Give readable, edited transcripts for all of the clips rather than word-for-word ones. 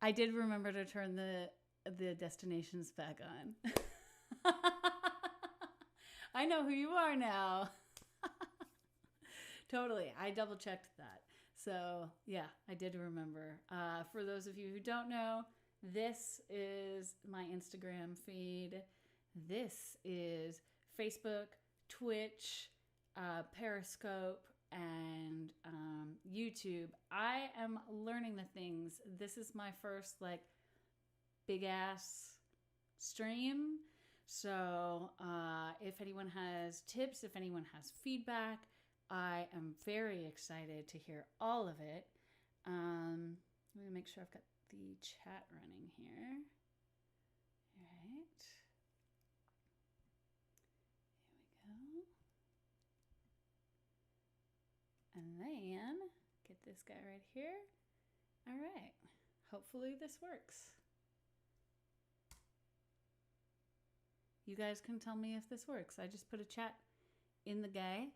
I did remember to turn the destinations back on. I know who you are now. Totally. I double checked that. So, yeah, I did remember. For those of you who don't know, this is my Instagram feed. This is Facebook, Twitch, Periscope, and YouTube. I am learning the things. This is my first, like, big ass stream. So, if anyone has tips, if anyone has feedback, I am very excited to hear all of it. Let me make sure I've got the chat running here. All right. Here we go. And then get this guy right here. All right. Hopefully this works. You guys can tell me if this works. I just put a chat in the guy.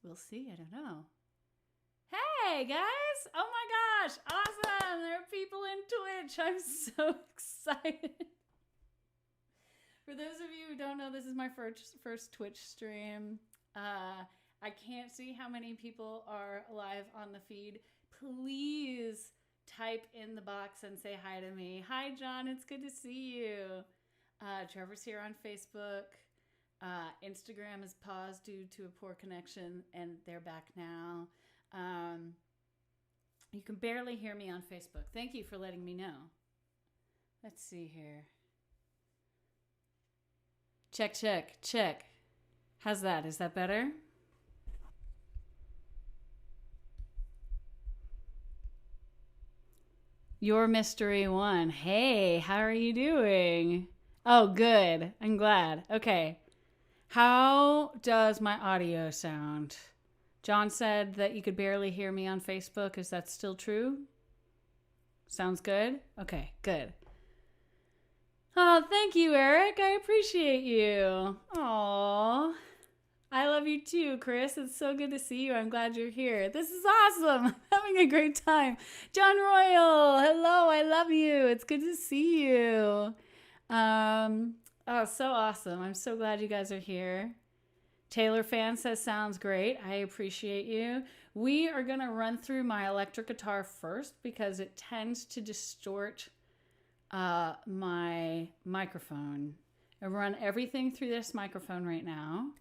We'll see. I don't know. Hey guys! Oh my gosh! Awesome! There are people in Twitch. I'm so excited. For those of you who don't know, this is my first Twitch stream. I can't see how many people are live on the feed. Please type in the box and say hi to me. Hi, John. It's good to see you. Trevor's here on Facebook. Instagram is paused due to a poor connection, and they're back now. You can barely hear me on Facebook. Thank you for letting me know. Let's see here. Check, check, check. How's that? Is that better? Your mystery one. Hey, how are you doing? Oh, good. I'm glad. Okay. How does my audio sound? John said that you could barely hear me on Facebook. Is that still true? Sounds good? Okay, good. Oh, thank you, Eric. I appreciate you. Aww. I love you too, Chris. It's so good to see you. I'm glad you're here. This is awesome. I'm having a great time. John Royal, hello. I love you. It's good to see you. Oh, so awesome. I'm so glad you guys are here. Taylor Fan says, sounds great. I appreciate you. We are going to run through my electric guitar first because it tends to distort my microphone. I run everything through this microphone right now.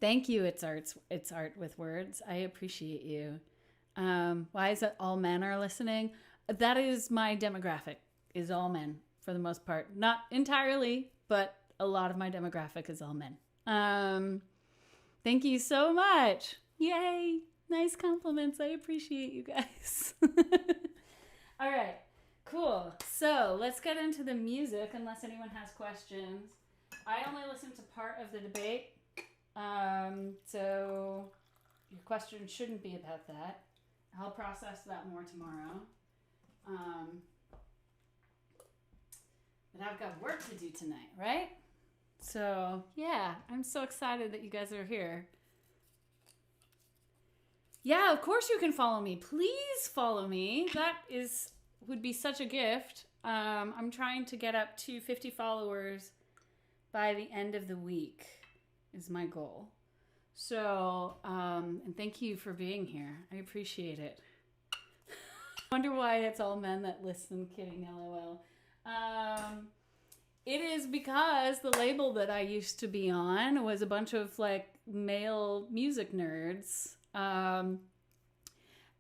Thank you, It's Art with Words. I appreciate you. Why is it all men are listening? That is my demographic, is all men for the most part. Not entirely, but a lot of my demographic is all men. Thank you so much. Yay. Nice compliments. I appreciate you guys. All right, cool. So let's get into the music unless anyone has questions. I only listened to part of the debate, so your question shouldn't be about that. I'll process that more tomorrow. But I've got work to do tonight, right? So, yeah, I'm so excited that you guys are here. Yeah, of course you can follow me. Please follow me. That would be such a gift. I'm trying to get up to 50 followers by the end of the week is my goal. So, and thank you for being here. I appreciate it. Wonder why it's all men that listen. Kidding, LOL. It is because the label that I used to be on was a bunch of like male music nerds.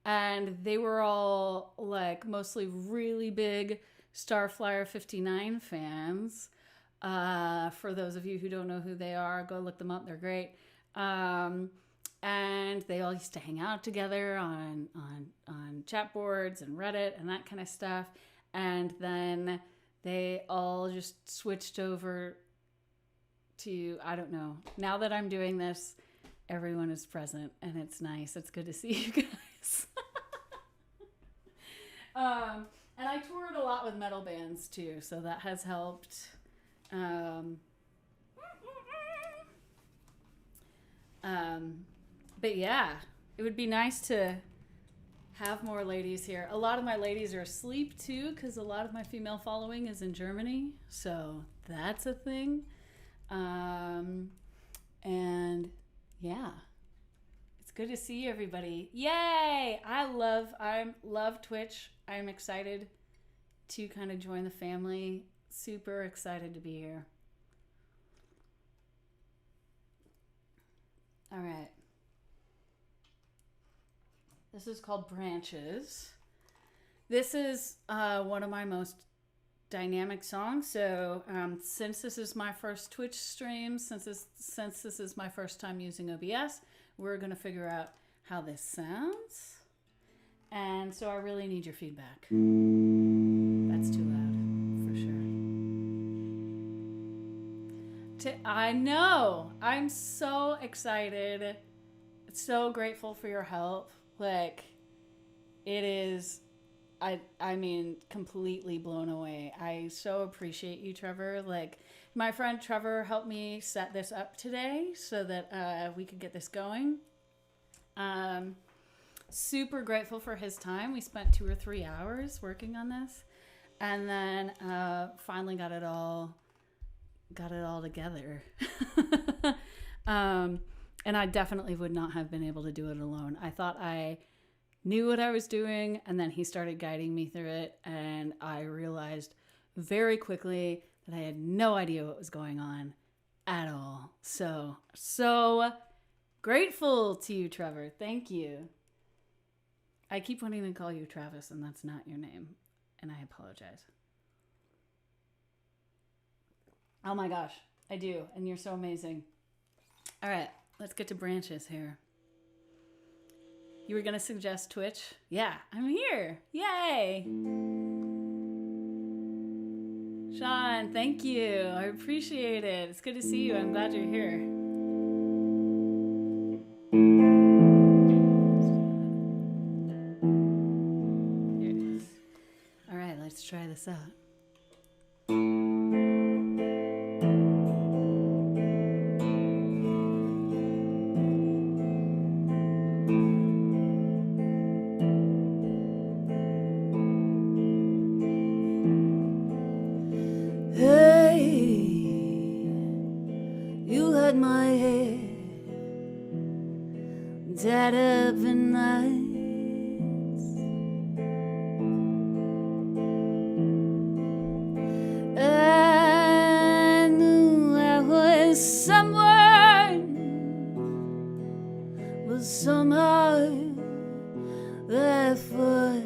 And they were all like mostly really big Starflyer 59 fans. For those of you who don't know who they are, go look them up. They're great. And they all used to hang out together on chat boards and Reddit and that kind of stuff. And then they all just switched over to, I don't know. Now that I'm doing this, everyone is present and it's nice. It's good to see you guys. And I toured a lot with metal bands too, so that has helped. But yeah, it would be nice to have more ladies here. A lot of my ladies are asleep too, because a lot of my female following is in Germany, so that's a thing. And yeah, it's good to see everybody. Yay! I love Twitch. I'm excited to kind of join the family. Super excited to be here. All right. This is called Branches. This is one of my most dynamic songs. So since this is my first Twitch stream, since this is my first time using OBS, we're going to figure out how this sounds. And so I really need your feedback. That's too loud, for sure. I know. I'm so excited. So grateful for your help. Like, it is, I mean, completely blown away. I so appreciate you, Trevor. Like, my friend Trevor helped me set this up today so that we could get this going. Super grateful for his time. We spent 2 or 3 hours working on this, and then finally got it all together. And I definitely would not have been able to do it alone. I thought I knew what I was doing, and then he started guiding me through it, and I realized very quickly that I had no idea what was going on at all. So grateful to you, Trevor. Thank you. I keep wanting to call you Travis, and that's not your name, and I apologize. Oh my gosh, I do, and you're so amazing. All right. Let's get to Branches here. You were going to suggest Twitch? Yeah, I'm here. Yay! Sean, thank you. I appreciate it. It's good to see you. I'm glad you're here. Here it is. All right, let's try this out. My head dead up in nights. I knew I was someone, but somehow I forgot.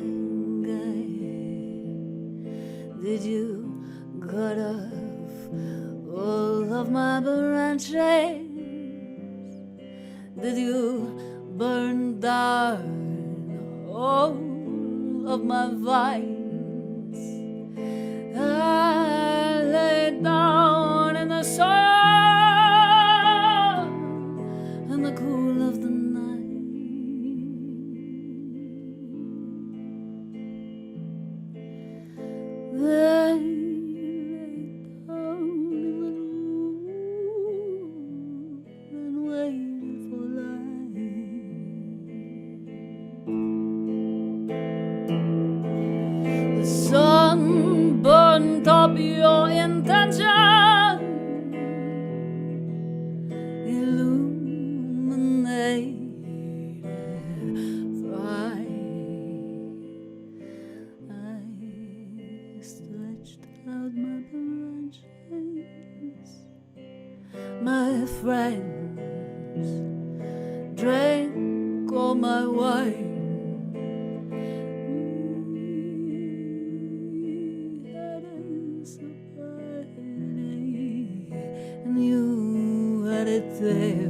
Did you cut off all of my branches? Did you burn down all of my vines? I lay down in the sun in the cool of the night. Then burnt up your intention, illuminated fire. I stretched out my branches, my friends drank all my wine. There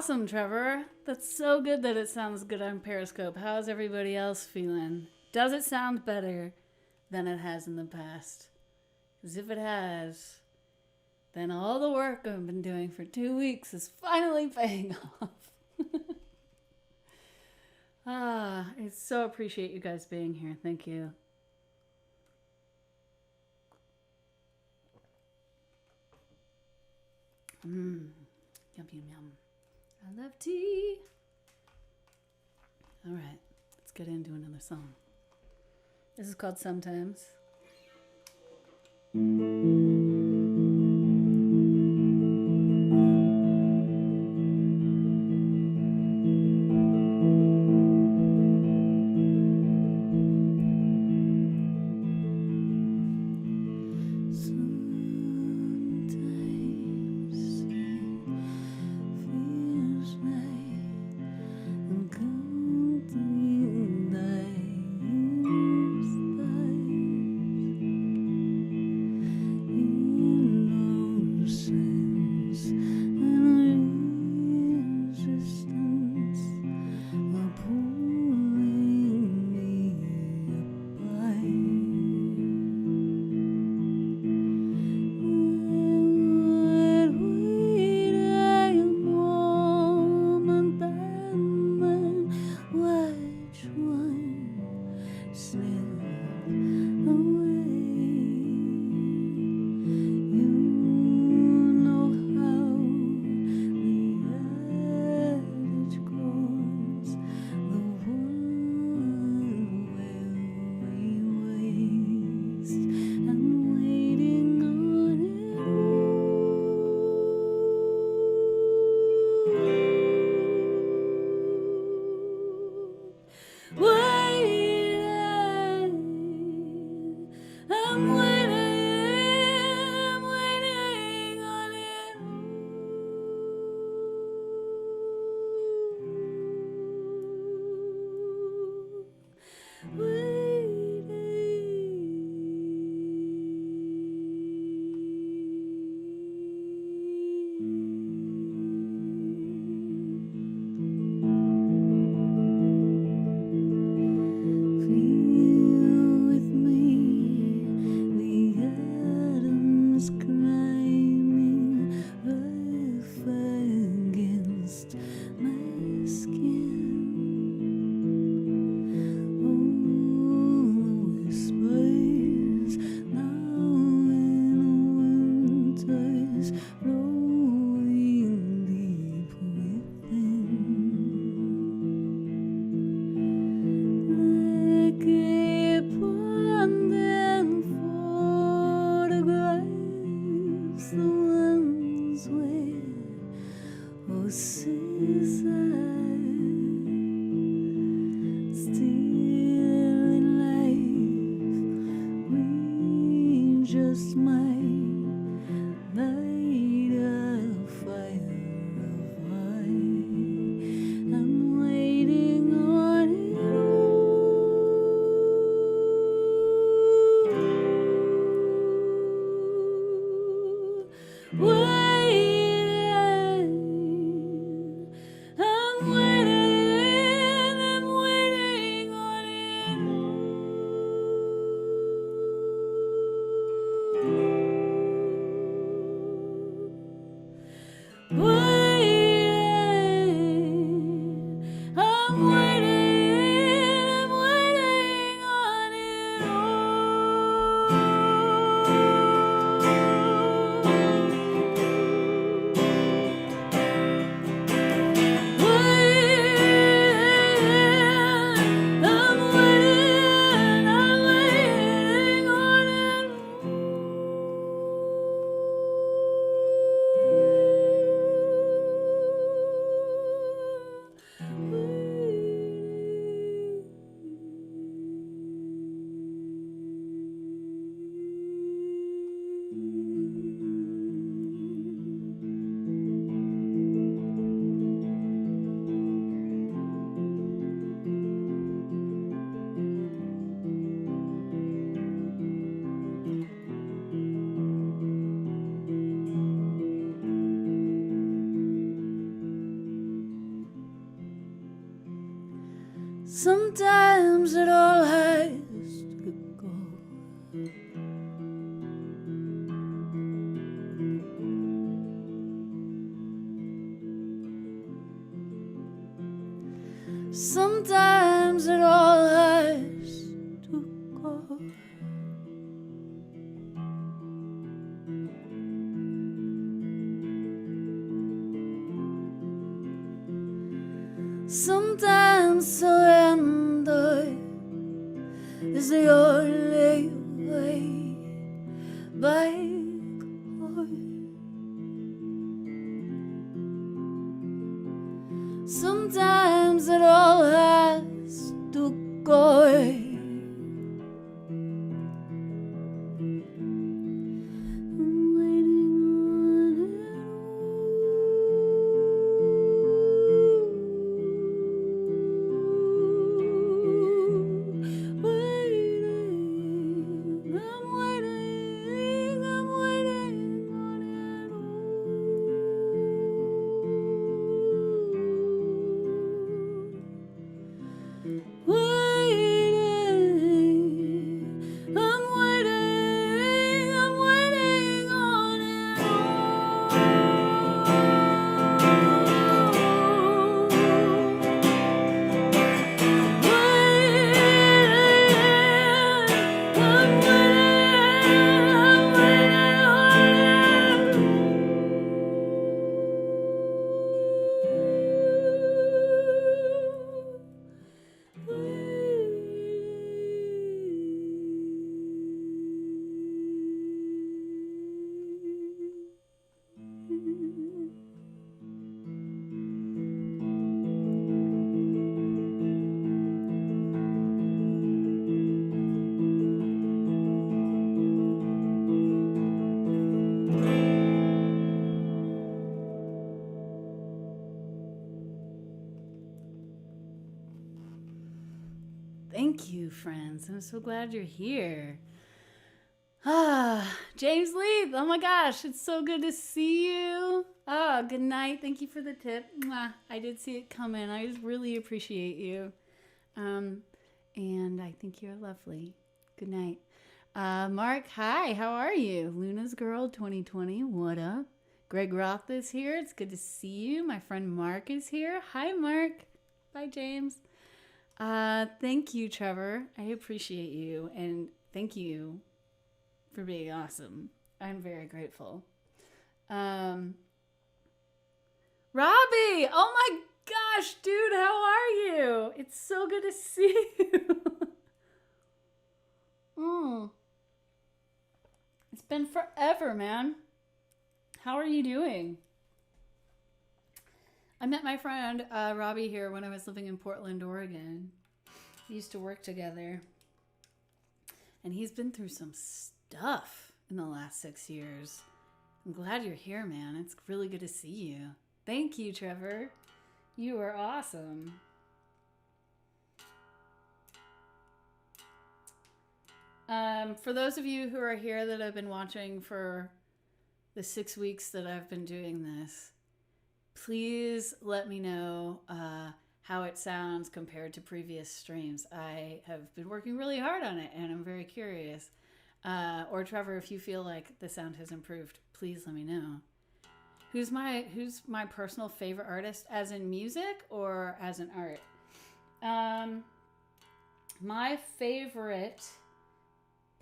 awesome, Trevor. That's so good that it sounds good on Periscope. How's everybody else feeling? Does it sound better than it has in the past? Because if it has, then all the work I've been doing for 2 weeks is finally paying off. I so appreciate you guys being here. Thank you. Yum, yum, yum. I love tea. All right, let's get into another song. This is called Sometimes. Just might light a fire of light. I'm waiting on you. Waiting, I'm waiting on you. Sometimes it all has to go. Sometimes it all has to go. Sometimes surrender is the only way back home. Sometimes it all has to go. I'm waiting on it. Waiting, I'm waiting on it. Waiting, I'm waiting on it. Thank you, friends. I'm so glad you're here. James Leith. Oh my gosh, it's so good to see you. Good night. Thank you for the tip. Mwah. I did see it coming. I just really appreciate you. And I think you're lovely. Good night. Mark, hi. How are you? Luna's Girl 2020. What up? Greg Roth is here. It's good to see you. My friend Mark is here. Hi, Mark. Bye, James. Thank you, Trevor. I appreciate you, and thank you for being awesome. I'm very grateful. Robbie, oh my gosh, dude, how are you? It's so good to see you. It's been forever, man. How are you doing? I met my friend Robbie here when I was living in Portland, Oregon. We used to work together. And he's been through some stuff in the last 6 years. I'm glad you're here, man. It's really good to see you. Thank you, Trevor. You are awesome. For those of you who are here that have been watching for the 6 weeks that I've been doing this, please let me know how it sounds compared to previous streams. I have been working really hard on it, and I'm very curious. Or Trevor, if you feel like the sound has improved, please let me know. Who's my personal favorite artist, as in music or as in art? My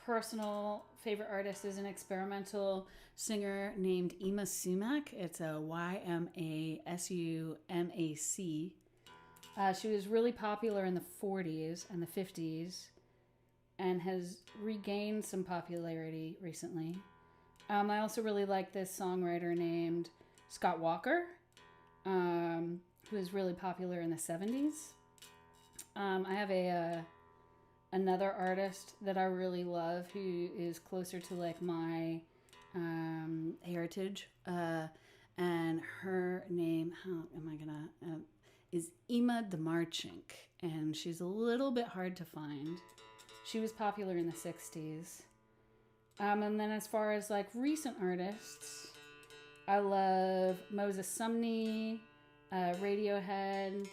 personal favorite artist is an experimental singer named Yma Sumac. It's a Y-M-A-S-U-M-A-C. She was really popular in the 40s and the 50s and has regained some popularity recently. I also really like this songwriter named Scott Walker, who was really popular in the 70s. I have another artist that I really love who is closer to like my heritage, and her name, how am I gonna, is Ema Demarchink, and she's a little bit hard to find. She was popular in the 60s. And then as far as like recent artists, I love Moses Sumney, Radiohead,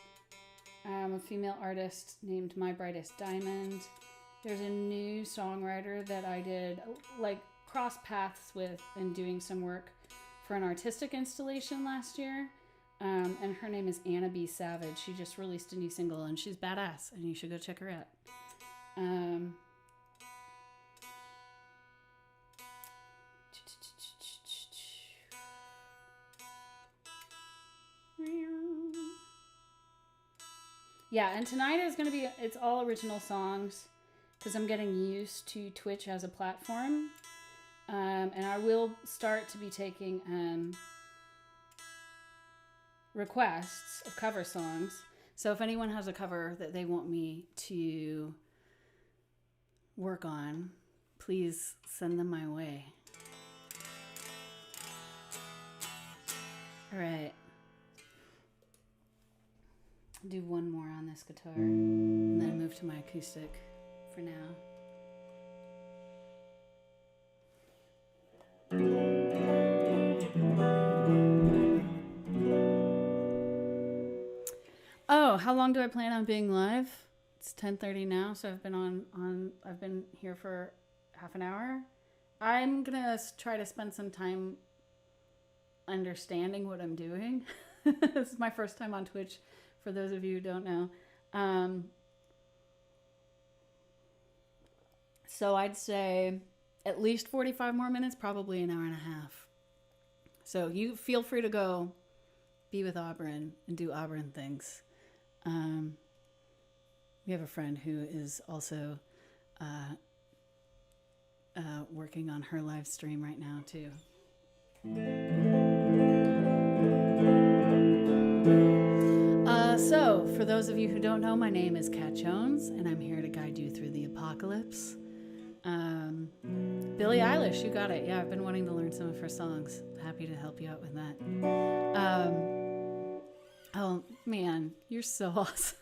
A female artist named My Brightest Diamond. There's a new songwriter that I did like cross paths with and doing some work for an artistic installation last year. And her name is Anna B. Savage. She just released a new single and she's badass and you should go check her out. Yeah, and tonight is going to be, it's all original songs because I'm getting used to Twitch as a platform. And I will start to be taking requests of cover songs. So if anyone has a cover that they want me to work on, please send them my way. All right. I'll do one more on this guitar and then move to my acoustic for now. Oh, how long do I plan on being live? It's 10:30 now, so I've been I've been here for half an hour. I'm gonna try to spend some time understanding what I'm doing. This is my first time on Twitch, for those of you who don't know. So I'd say at least 45 more minutes, probably an hour and a half. So you feel free to go be with Auburn and do Auburn things. We have a friend who is also working on her live stream right now too. So for those of you who don't know, my name is Kat Jones and I'm here to guide you through the apocalypse. Billie Eilish, you got it. Yeah, I've been wanting to learn some of her songs. Happy to help you out with that. Oh man, you're so awesome.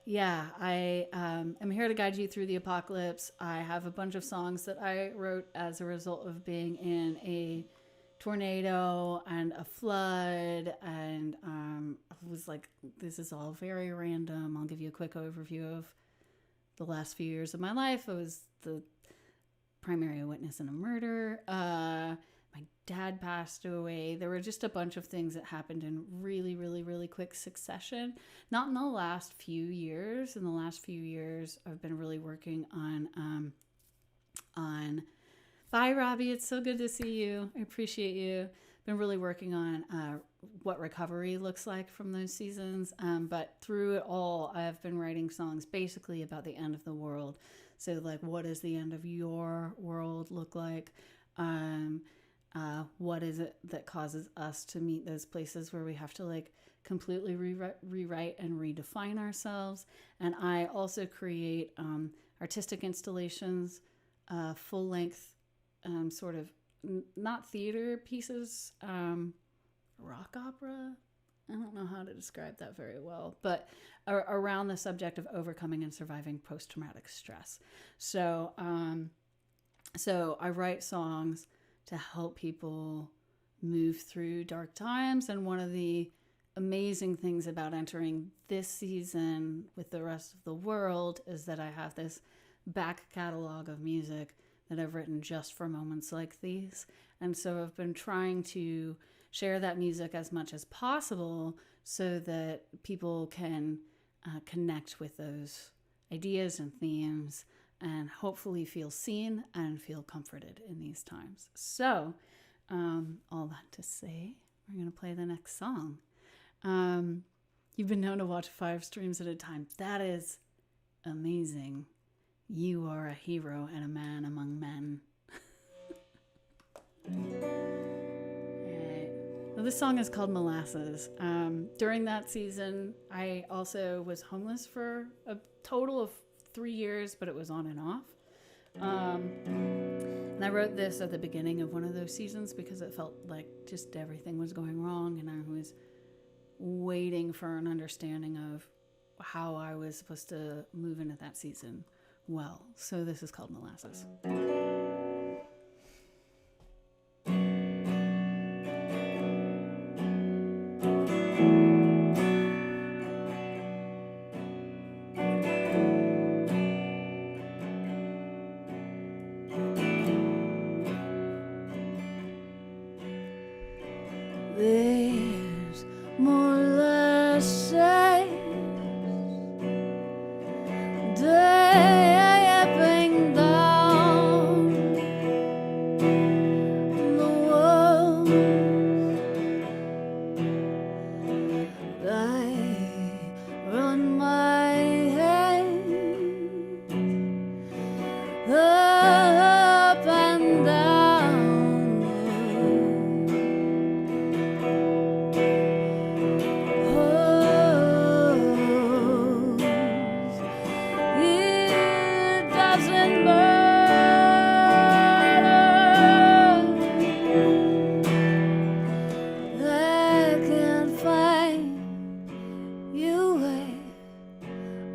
Yeah, I am here to guide you through the apocalypse. I have a bunch of songs that I wrote as a result of being in a tornado and a flood, and I was like, this is all very random. I'll give you a quick overview of the last few years of my life. I was the primary witness in a murder. My dad passed away. There were just a bunch of things that happened in really, really, really quick succession. Not in the last few years. In the last few years, I've been really working on Bye, Robbie. It's so good to see you. I appreciate you. Been really working on what recovery looks like from those seasons. But through it all, I've been writing songs basically about the end of the world. So, like, what does the end of your world look like? What is it that causes us to meet those places where we have to, like, completely rewrite and redefine ourselves? And I also create artistic installations, full-length sort of not theater pieces, rock opera. I don't know how to describe that very well, but around the subject of overcoming and surviving post-traumatic stress. So I write songs to help people move through dark times. And one of the amazing things about entering this season with the rest of the world is that I have this back catalog of music that I've written just for moments like these. And so I've been trying to share that music as much as possible so that people can connect with those ideas and themes and hopefully feel seen and feel comforted in these times. So all that to say, we're going to play the next song. You've been known to watch 5 streams at a time. That is amazing. You are a hero and a man among men. Right. Well, this song is called Molasses. During that season, I also was homeless for a total of 3 years, but it was on and off. And I wrote this at the beginning of one of those seasons because it felt like just everything was going wrong, and I was waiting for an understanding of how I was supposed to move into that season. Well, so this is called Molasses.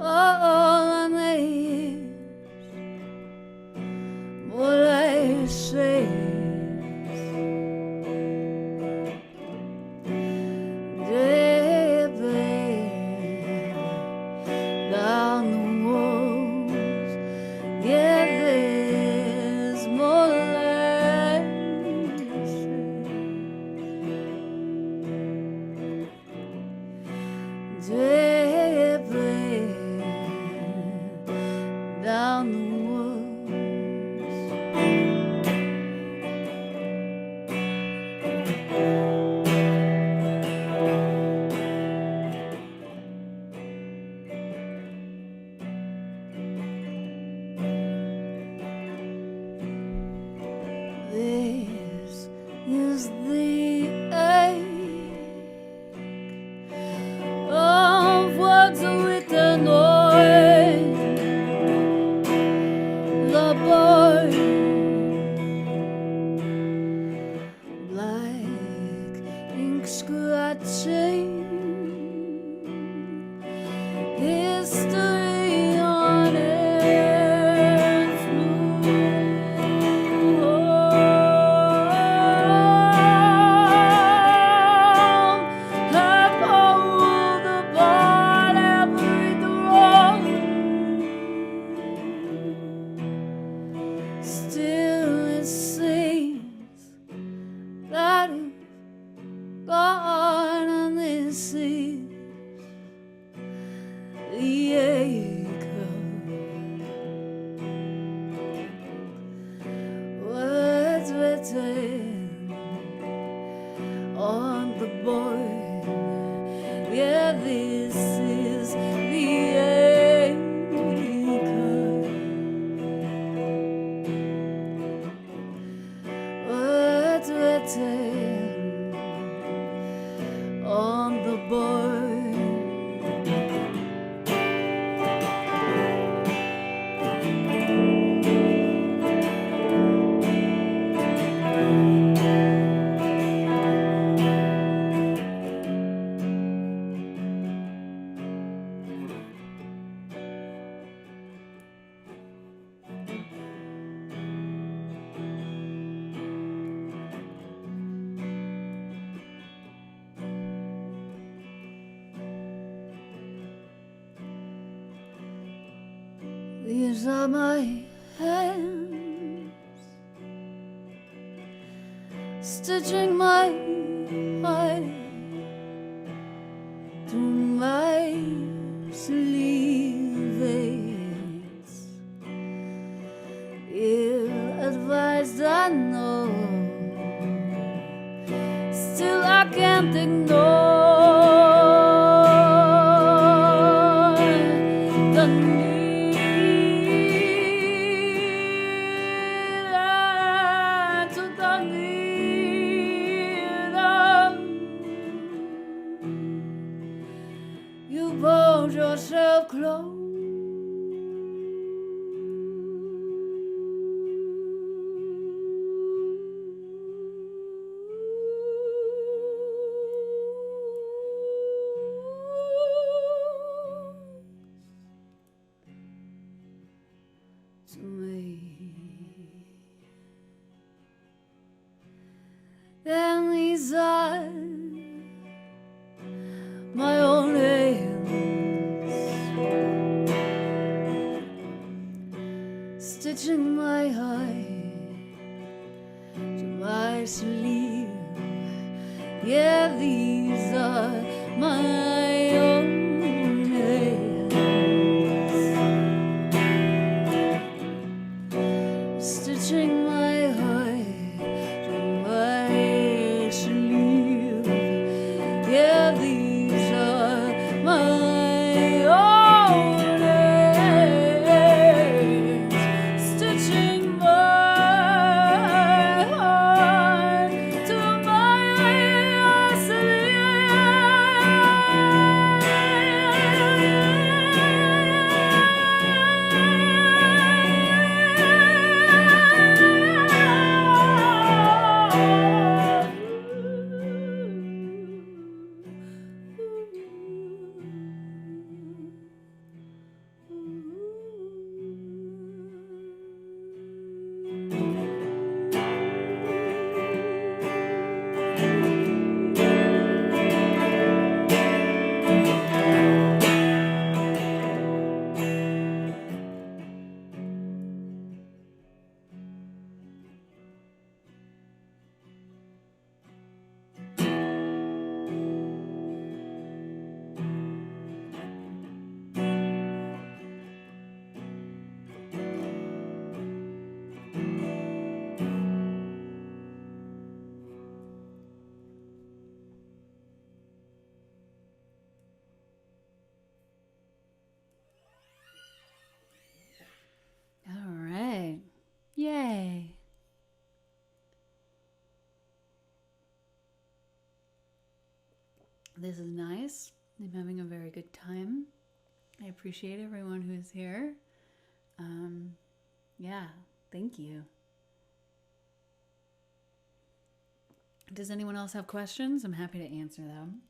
all I need, what I say. Down the walls, yeah, there's more light to say. Down the This is the ache of what's written on the board, black ink scratching history on its blue. Have pulled apart every throne. Still it seems that you've gone, and this is the ache of words written on the board. Yeah, this is the ache of words written on the board. These are my hands, stitching my heart to my sleeve. It's ill-advised, I know, still I can't ignore the need to the need of you. Hold yourself close. To me, and these are my own hands, stitching my heart to my sleeve. Yeah, these are my own hands, stitching my heart to my sleeve. Yeah, these are my own hands, stitching my heart to my sleeve. This is nice. I'm having a very good time. I appreciate everyone who is here. Yeah, thank you. Does anyone else have questions? I'm happy to answer them.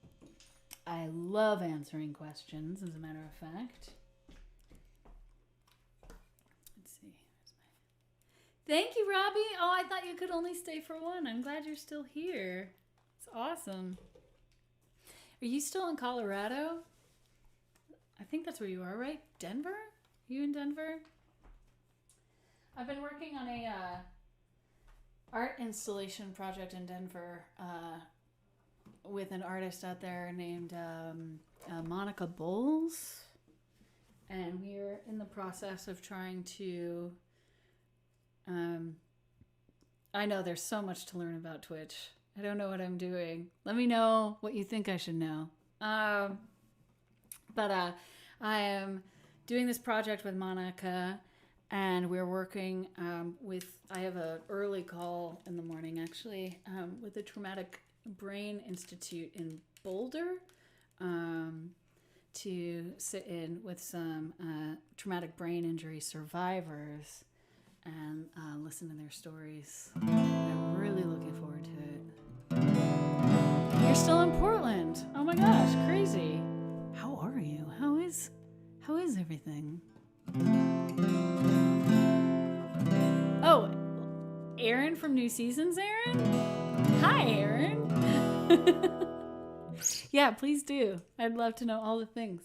I love answering questions, as a matter of fact. Let's see. Thank you, Robbie. Oh, I thought you could only stay for one. I'm glad you're still here. It's awesome. Are you still in Colorado? I think that's where you are, right? Denver? Are you in Denver? I've been working on a art installation project in Denver with an artist out there named Monica Bowles. And we're in the process of trying to... I know there's so much to learn about Twitch. I don't know what I'm doing. Let me know what you think I should know. But I am doing this project with Monica, and we're working I have an early call in the morning, actually, with the Traumatic Brain Institute in Boulder to sit in with some traumatic brain injury survivors and listen to their stories. I'm really looking forward to it. You're still in Portland. Oh my gosh, crazy. How are you? How is everything? Oh, Aaron from New Seasons, Aaron? Hi, Aaron. Yeah, please do. I'd love to know all the things.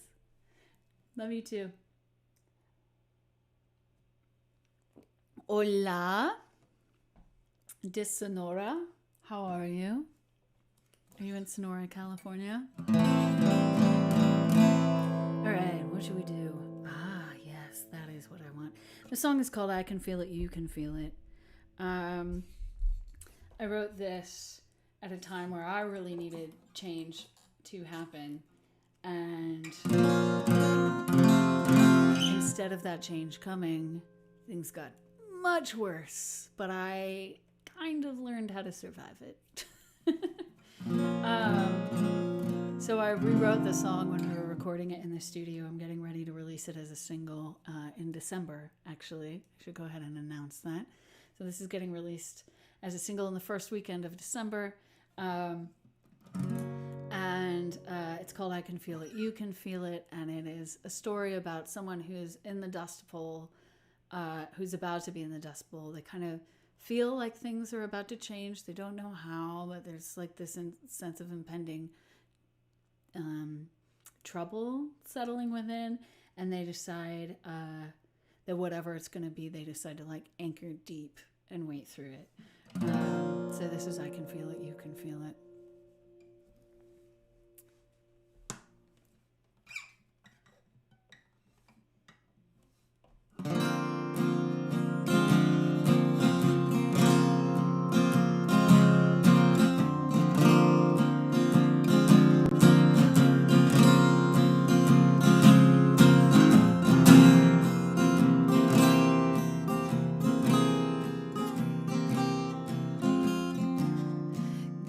Love you too. Hola, de Sonora. How are you? Are you in Sonora, California? All right, what should we do? Ah, yes, that is what I want. The song is called I Can Feel It, You Can Feel It. I wrote this at a time where I really needed change to happen. And instead of that change coming, things got much worse, but I kind of learned how to survive it. So I rewrote the song when we were recording it in the studio. I'm getting ready to release it as a single in December, actually. I should go ahead and announce that. So this is getting released as a single in the first weekend of December. And it's called I Can Feel It, You Can Feel It. And it is a story about someone who's in the Dust Bowl, who's about to be in the Dust Bowl. They kind of feel like things are about to change. They don't know how, but there's like this sense of impending trouble settling within. And they decide that whatever it's going to be, they decide to like anchor deep and wait through it. So this is I Can Feel It, You Can Feel It.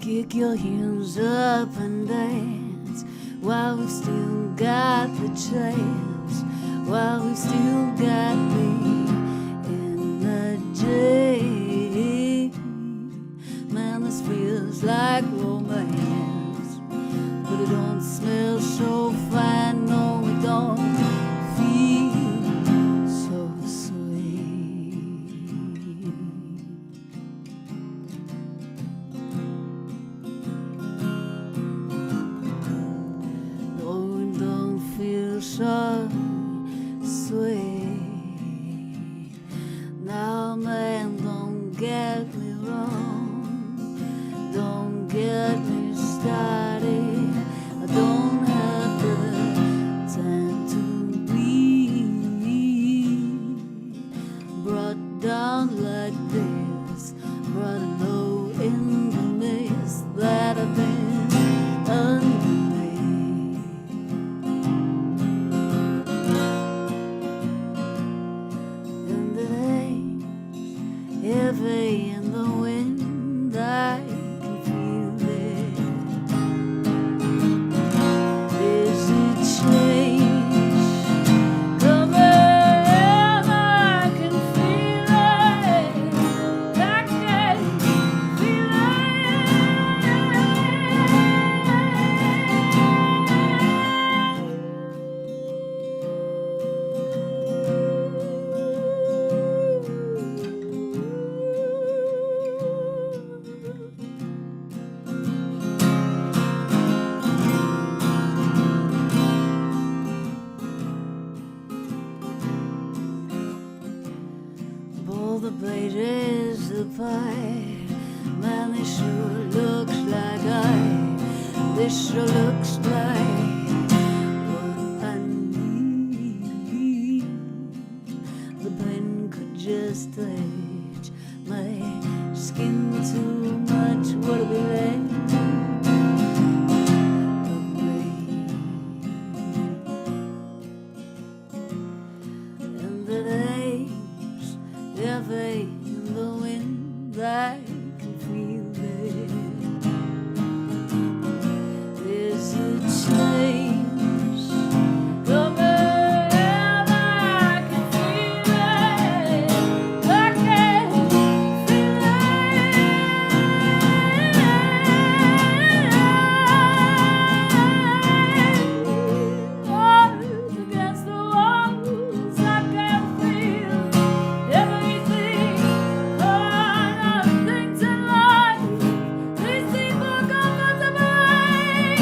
Kick your heels up and dance while we've still got the chance, while we've still got me in the day. Man, this feels like romance, but it don't smell so fine. No, it don't feel so sweet. No, it don't feel so sweet. all the pages of pie. Man, this sure looks like this sure looks like what I need. The pen could just touch my skin too much. What will be left of me? And the days, they're fading in the wind. I can feel it. There's a change coming, and I can feel it. I can feel it. Odds against the walls, I can feel everything. All of things in life, these people come to mind.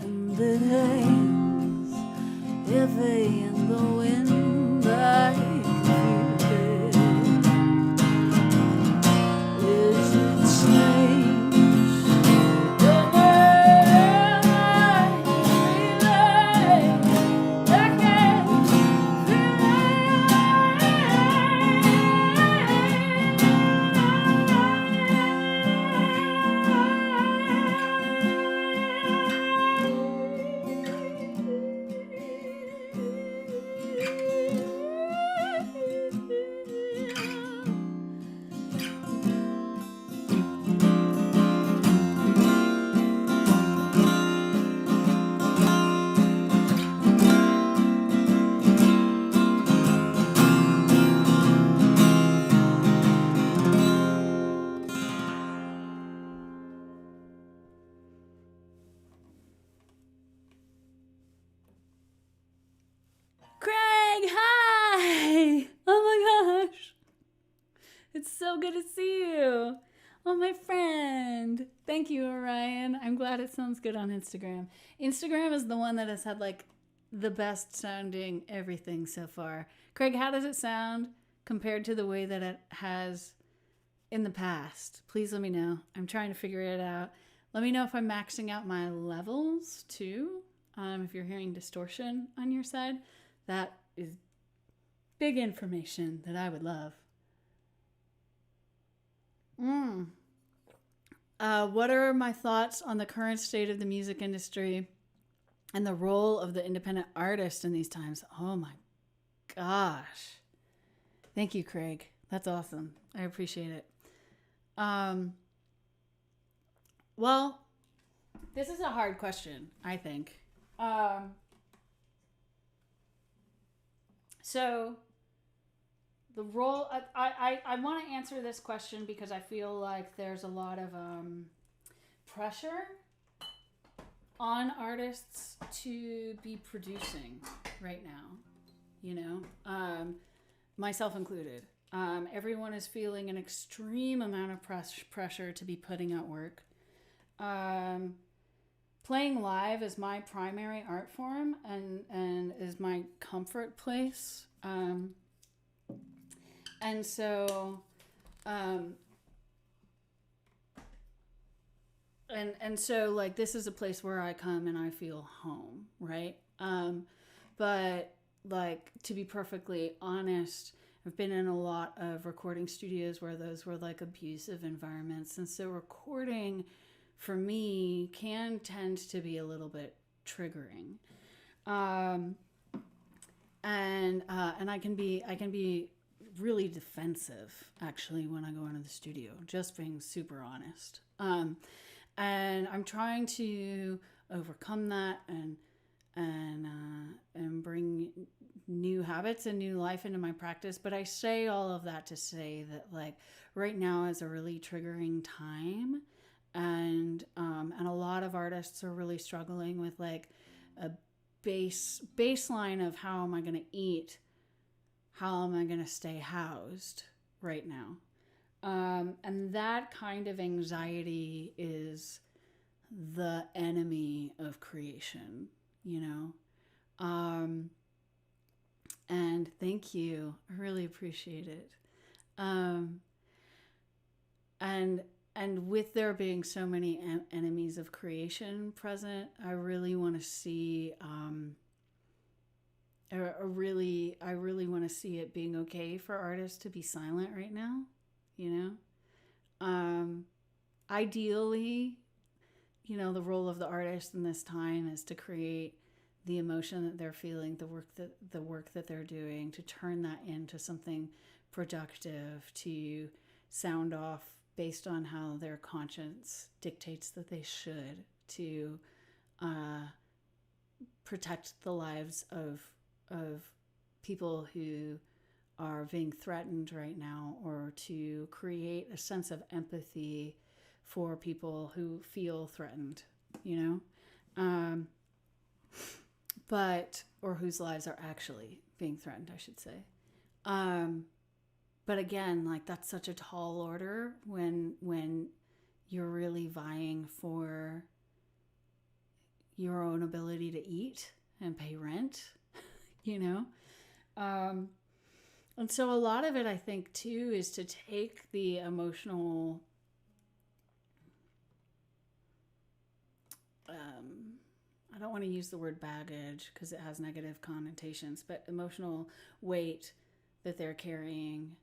And the days, heavy in the wind, I can feel it. There's a change coming, I feel it. I can Craig, hi! Oh my gosh. It's so good to see you. Oh, my friend. Thank you, Orion. I'm glad it sounds good on Instagram. Instagram is the one that has had like the best sounding everything so far. Craig, how does it sound compared to the way that it has in the past? Please let me know. I'm trying to figure it out. Let me know if I'm maxing out my levels too. If you're hearing distortion on your side, that is big information that I would love. What are my thoughts on the current state of the music industry and the role of the independent artist in these times? Oh my gosh. Thank you, Craig. That's awesome. I appreciate it. Well, this is a hard question, I think. So the role, I want to answer this question because I feel like there's a lot of pressure on artists to be producing right now, you know, myself included. Everyone is feeling an extreme amount of pressure to be putting out work. Playing live is my primary art form and is my comfort place. And so, so like this is a place where I come and I feel home, right? But like, to be perfectly honest, I've been in a lot of recording studios where those were like abusive environments. And so recording for me can tend to be a little bit triggering. And I can be really defensive actually when I go into the studio, just being super honest. And I'm trying to overcome that and bring new habits and new life into my practice. But I say all of that to say that like right now is a really triggering time, and a lot of artists are really struggling with like a baseline of how am I going to eat? how am I going to stay housed right now? And that kind of anxiety is the enemy of creation, you know? And thank you. I really appreciate it. And with there being so many enemies of creation present, I really want to see, I really want to see it being okay for artists to be silent right now, you know? Ideally, you know, the role of the artist in this time is to create the emotion that they're feeling, the work that they're doing, to turn that into something productive, to sound off based on how their conscience dictates that they should, to protect the lives of people who are being threatened right now, or to create a sense of empathy for people who feel threatened, you know, or whose lives are actually being threatened, I should say. But again, like, that's such a tall order when you're really vying for your own ability to eat and pay rent, you know? And so a lot of it, I think, too, is to take the emotional I don't want to use the word baggage because it has negative connotations, but emotional weight that they're carrying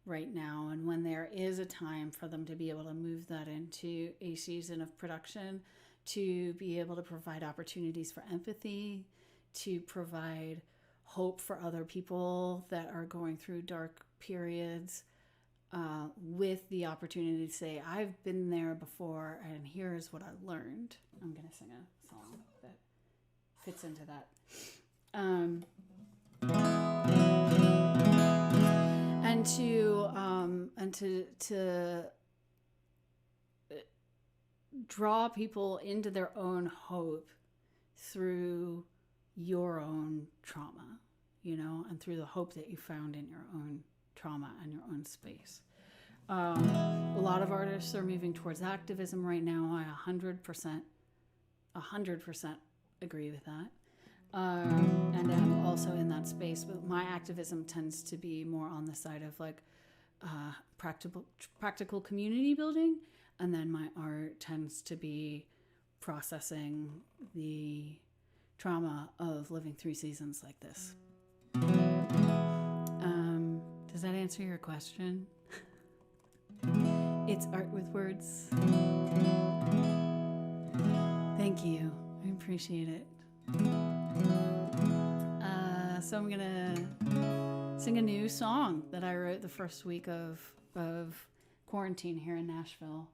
right now. And when there is a time for them to be able to move that into a season of production, to be able to provide opportunities for empathy, to provide hope for other people that are going through dark periods, with the opportunity to say, I've been there before and here's what I learned. I'm going to sing a song that fits into that. And to draw people into their own hope through your own trauma, you know, and through the hope that you found in your own trauma and your own space. A lot of artists are moving towards activism right now. I 100% agree with that. And I'm also in that space, but my activism tends to be more on the side of like practical community building, and then my art tends to be processing the trauma of living through seasons like this. Does that answer your question? It's art with words. Thank you. I appreciate it. So I'm gonna sing a new song that I wrote the first week of quarantine here in Nashville.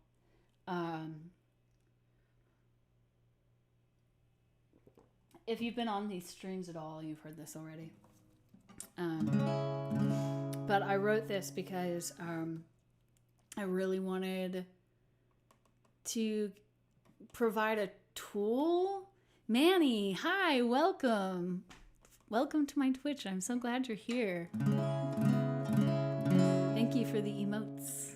If you've been on these streams at all, you've heard this already. But I wrote this because I really wanted to provide a tool. Manny, hi, welcome. Welcome to my Twitch. I'm so glad you're here. Thank you for the emotes.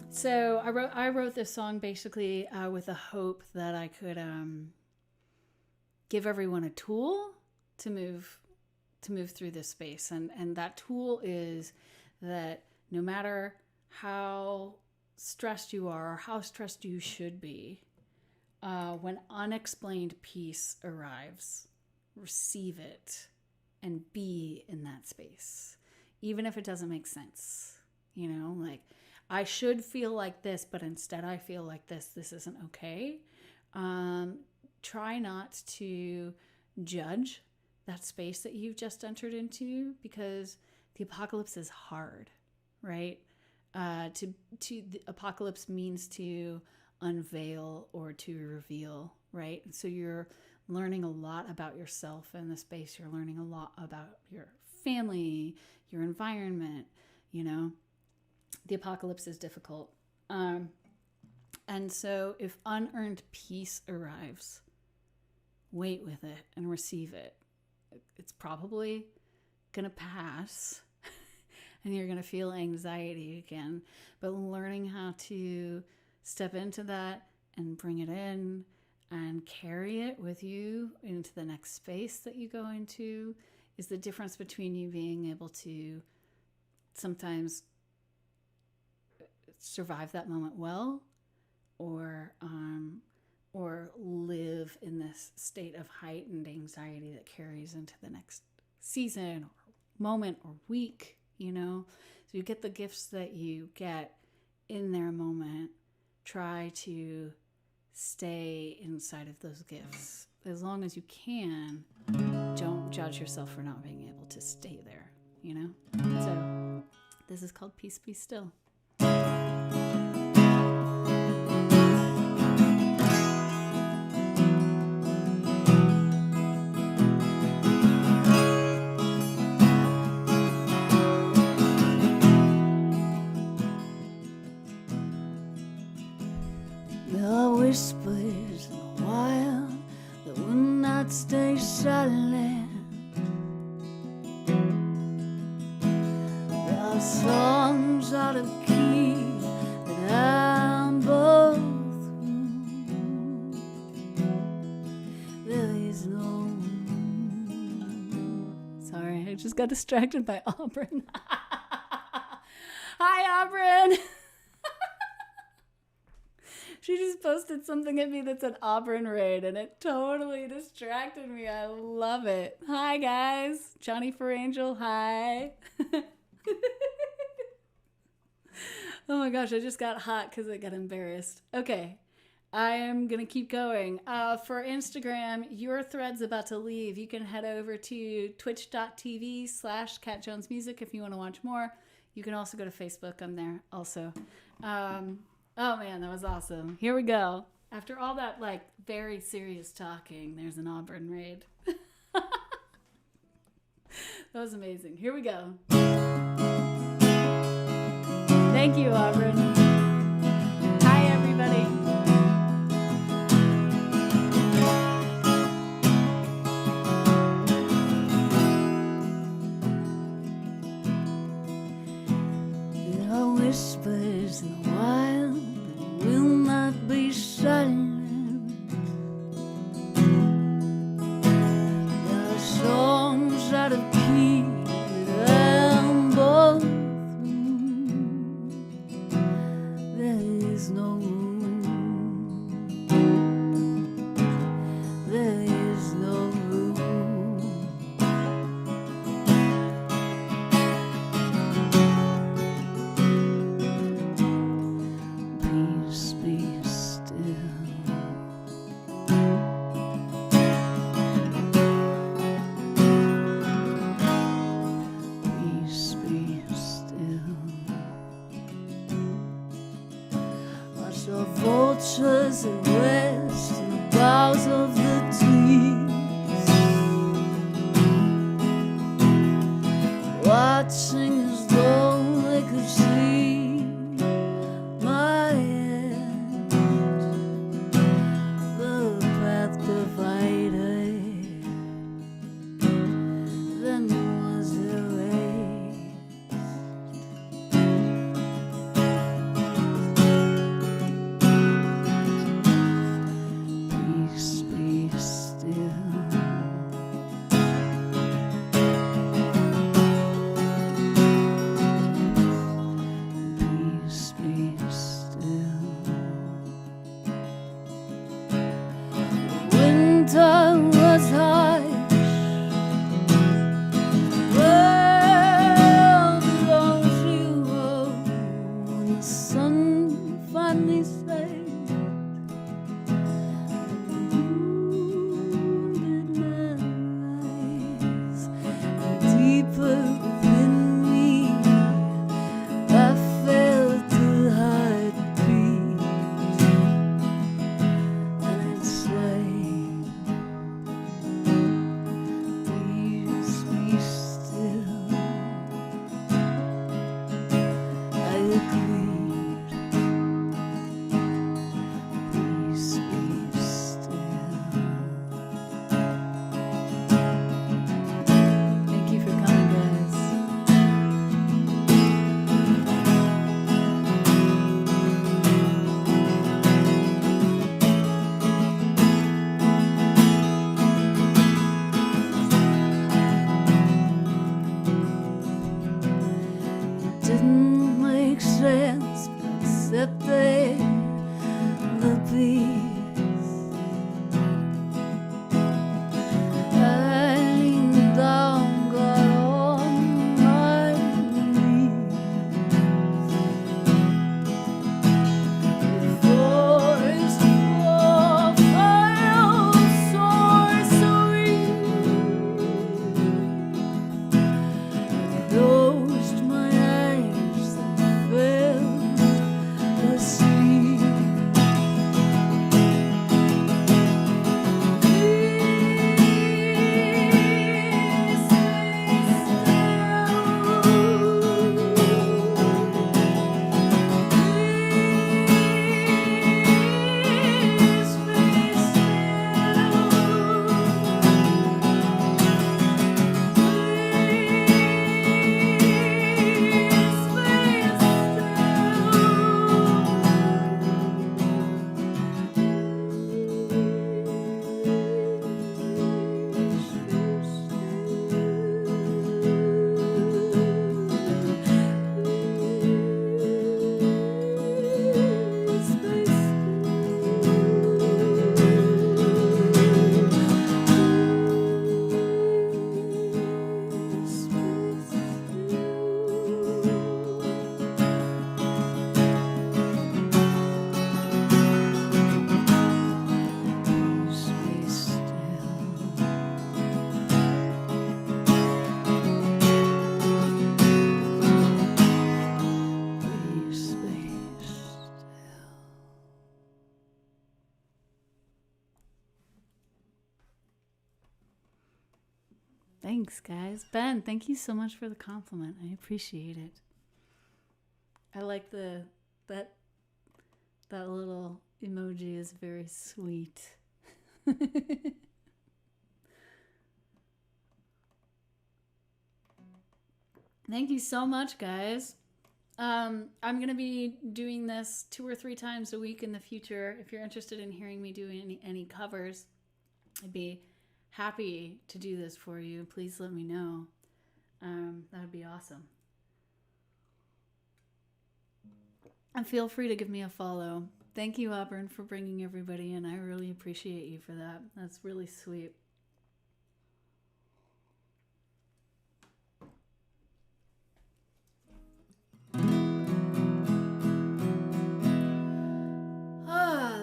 So I wrote this song basically with the hope that I could give everyone a tool to move through this space, and that tool is that no matter how stressed you are or how stressed you should be, when unexplained peace arrives, receive it and be in that space, even if it doesn't make sense. You know, like, I should feel like this, but instead I feel like this. This isn't okay. Try not to judge that space that you've just entered into, because the apocalypse is hard, right? The apocalypse means to unveil or to reveal, right? So you're learning a lot about yourself in the space. You're learning a lot about your family, your environment, you know. The apocalypse is difficult. And so if unearned peace arrives, wait with it and receive it. it's probably going to pass and you're going to feel anxiety again. But learning how to step into that and bring it in and carry it with you into the next space that you go into is the difference between you being able to sometimes survive that moment well, or live in this state of heightened anxiety that carries into the next season or moment or week, So you get the gifts that you get in their moment. Try to stay inside of those gifts as long as you can. Don't judge yourself for not being able to stay there, So this is called Peace Be Still. Whispers in the wild that will not stay silent. There are songs out of key that I'm both through. There is no Sorry, I just got distracted by Auburn. Hi, Auburn. She just posted something at me that said Auburn Raid, and it totally distracted me. I love it. Hi, guys. Johnny for Angel, hi. Oh my gosh, I just got hot because I got embarrassed. Okay, I am going to keep going. For Instagram, your thread's about to leave. You can head over to twitch.tv/CatJonesMusic if you want to watch more. You can also go to Facebook. I'm there also. Oh man, that was awesome. Here we go. After all that, very serious talking, there's an Auburn Raid. That was amazing. Here we go. Thank you, Auburn. Hi, everybody. There are whispers in the wild that will not be silent. There are songs out of key that I'm both through. There is no room. There is no room. Peace be still. Peace be still. I saw vultures at rest in the boughs of the trees, watching as though they could see my end. The path divided, then was erased. Peace be still. Peace be still. Winter was harsh. World below zero. When the sun finally set, wounded man rise. Deeper within me, I felt the heartbeat, and it sang, "Peace be still." I agreed. Peace be still. Thanks, guys. Ben, thank you so much for the compliment. I appreciate it. I like that little emoji is very sweet. Thank you so much, guys. I'm going to be doing this 2 or 3 times a week in the future. If you're interested in hearing me do any covers, I'd be happy to do this for you. Please let me know. That would be awesome. And feel free to give me a follow. Thank you, Auburn, for bringing everybody in. I really appreciate you for that. That's really sweet.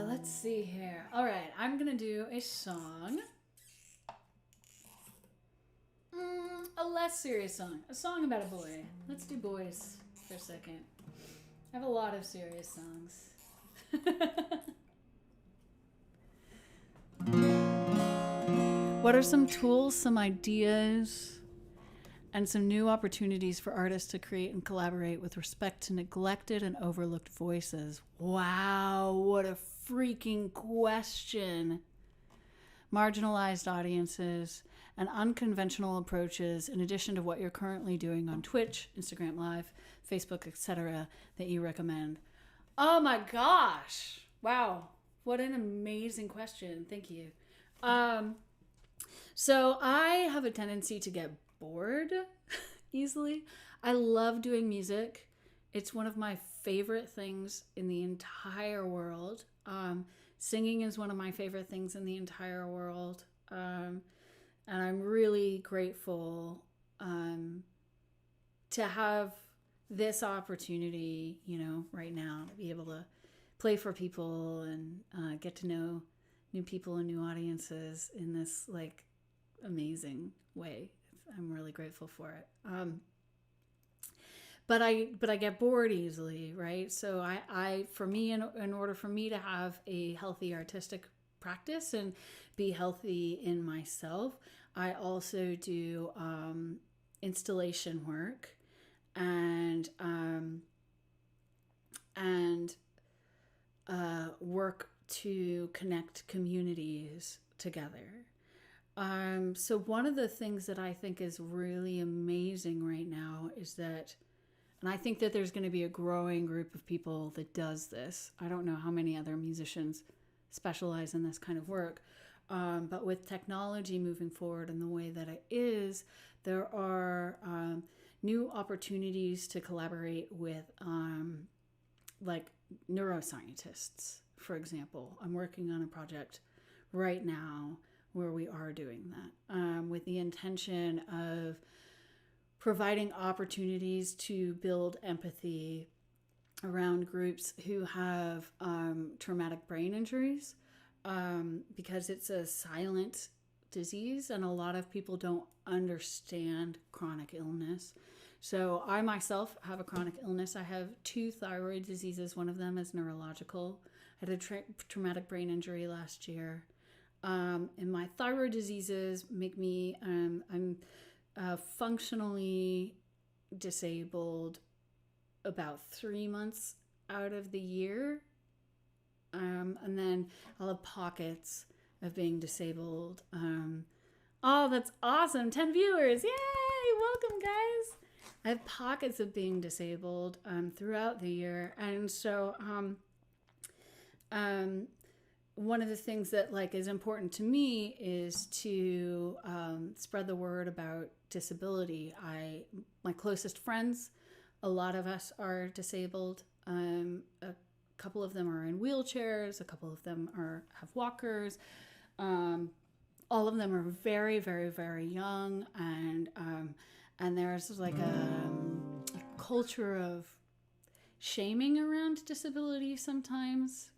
Let's see here. All right, I'm going to do a song. A less serious song. A song about a boy. Let's do boys for a second. I have a lot of serious songs. What are some tools, some ideas, and some new opportunities for artists to create and collaborate with respect to neglected and overlooked voices? Wow, what a freaking question. Marginalized audiences and unconventional approaches, in addition to what you're currently doing on Twitch, Instagram Live, Facebook, etc., that you recommend. Oh my gosh. Wow. What an amazing question. Thank you. So I have a tendency to get bored easily. I love doing music. It's one of my favorite things in the entire world. Singing is one of my favorite things in the entire world. And I'm really grateful to have this opportunity, right now, to be able to play for people and get to know new people and new audiences in this amazing way. I'm really grateful for it. But I get bored easily, right? So for me, in order for me to have a healthy artistic practice and be healthy in myself, I also do installation work and work to connect communities together. So one of the things that I think is really amazing right now is that, and I think that there's going to be a growing group of people that does this. I don't know how many other musicians specialize in this kind of work. But with technology moving forward in the way that it is, there are new opportunities to collaborate with neuroscientists, for example. I'm working on a project right now where we are doing that with the intention of providing opportunities to build empathy around groups who have traumatic brain injuries, because it's a silent disease and a lot of people don't understand chronic illness. So I myself have a chronic illness. I have 2 thyroid diseases. One of them is neurological. I had a traumatic brain injury last year. And my thyroid diseases make me, I'm functionally disabled about 3 months out of the year. And then I'll have pockets of being disabled. Oh, that's awesome. 10 viewers. Yay! Welcome, guys. I have pockets of being disabled throughout the year. And so one of the things that is important to me is to spread the word about disability. My closest friends, a lot of us are disabled. A couple of them are in wheelchairs. A couple of them have walkers. All of them are very, very, very young, and there's a culture of shaming around disability sometimes.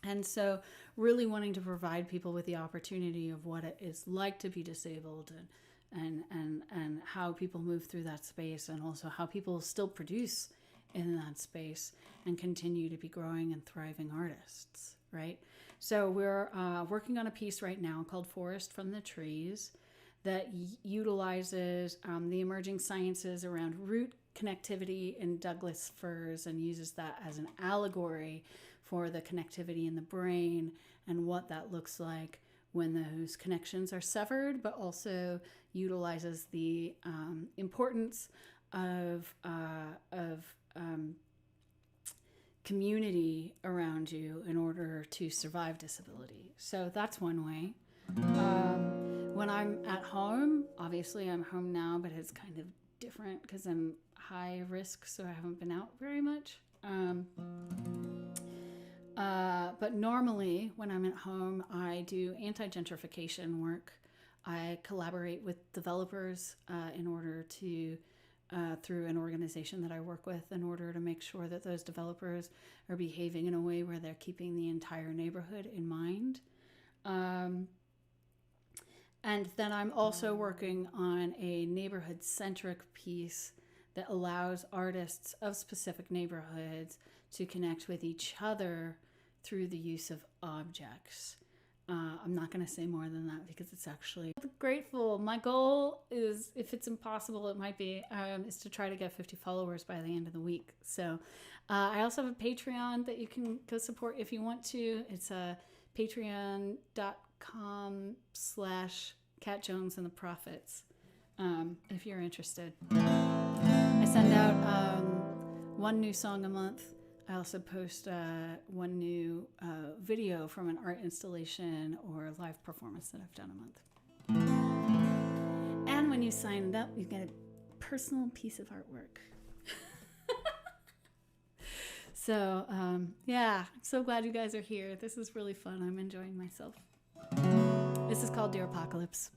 And so really wanting to provide people with the opportunity of what it is like to be disabled and how people move through that space, and also how people still produce in that space and continue to be growing and thriving artists, right? So we're working on a piece right now called Forest from the Trees that utilizes the emerging sciences around root connectivity in Douglas firs and uses that as an allegory for the connectivity in the brain and what that looks like when those connections are severed, but also utilizes the importance of community around you in order to survive disability. So that's one way. When I'm at home, obviously I'm home now, but it's kind of different because I'm high risk, so I haven't been out very much. But normally when I'm at home, I do anti-gentrification work. I collaborate with developers in order to, through an organization that I work with, in order to make sure that those developers are behaving in a way where they're keeping the entire neighborhood in mind. And then I'm also working on a neighborhood-centric piece that allows artists of specific neighborhoods to connect with each other through the use of objects. I'm not going to say more than that because it's actually grateful. My goal is, if it's impossible, it might be, is to try to get 50 followers by the end of the week. So I also have a Patreon that you can go support if you want to. It's patreon.com/Cat Jones and the Prophets, if you're interested. I send out one new song a month. I also post one new video from an art installation or live performance that I've done a month. And when you sign up, you get a personal piece of artwork. So, yeah, I'm so glad you guys are here. This is really fun. I'm enjoying myself. This is called Dear Apocalypse.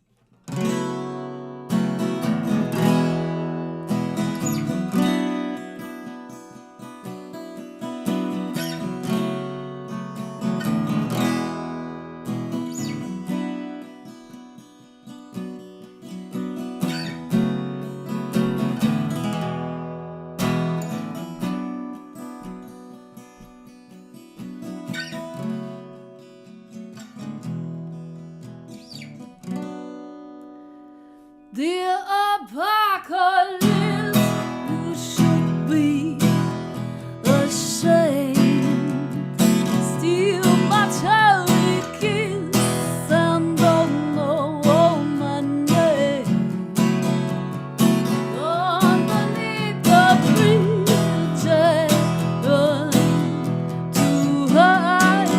The apocalypse, you should be ashamed. Steal my cherry kiss and don't know my name. Underneath the bridge, run to hide.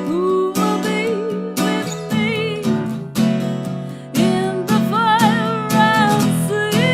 Who will be with me in the fire and sea?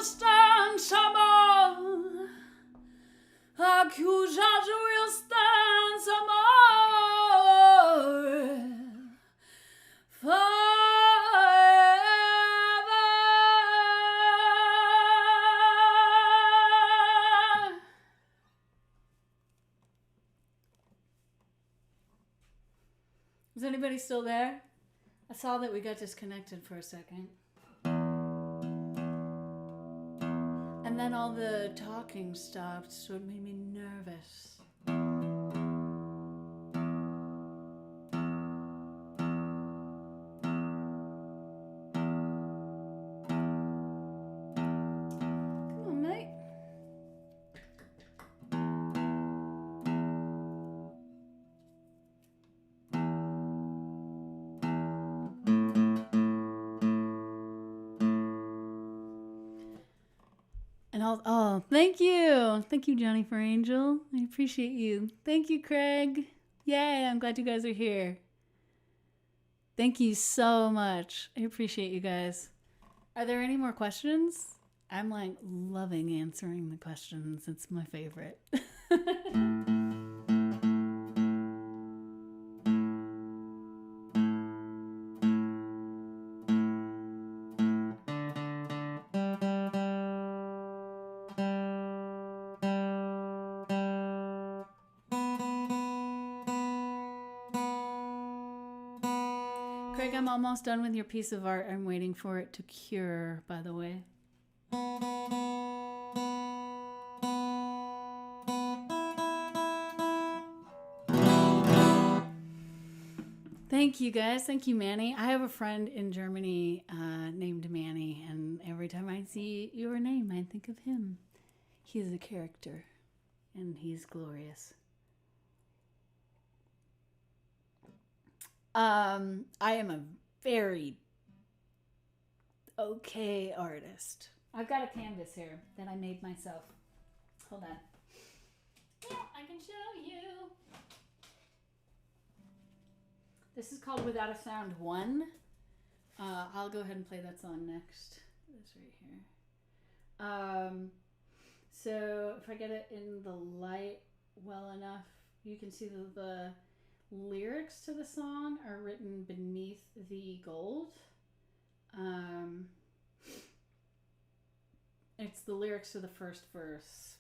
will stand some more. Accusers will stand some more. Is anybody still there? I saw that we got disconnected for a second. And then all the talking stopped, so it made me nervous. Come on, mate. And thank you, Johnny for Angel. I appreciate you. Thank you, Craig. Yay, I'm glad you guys are here. Thank you so much. I appreciate you guys. Are there any more questions? I'm like loving answering the questions. It's my favorite. Craig, I'm almost done with your piece of art. I'm waiting for it to cure, by the way. Thank you, guys. Thank you, Manny. I have a friend in Germany named Manny, and every time I see your name, I think of him. He's a character, and he's glorious. I am a very okay artist. I've got a canvas here that I made myself. Hold on. Yeah, I can show you. This is called Without a Sound 1. I'll go ahead and play that song next. This right here. So if I get it in the light well enough, you can see the lyrics to the song are written beneath the gold. It's the lyrics to the first verse.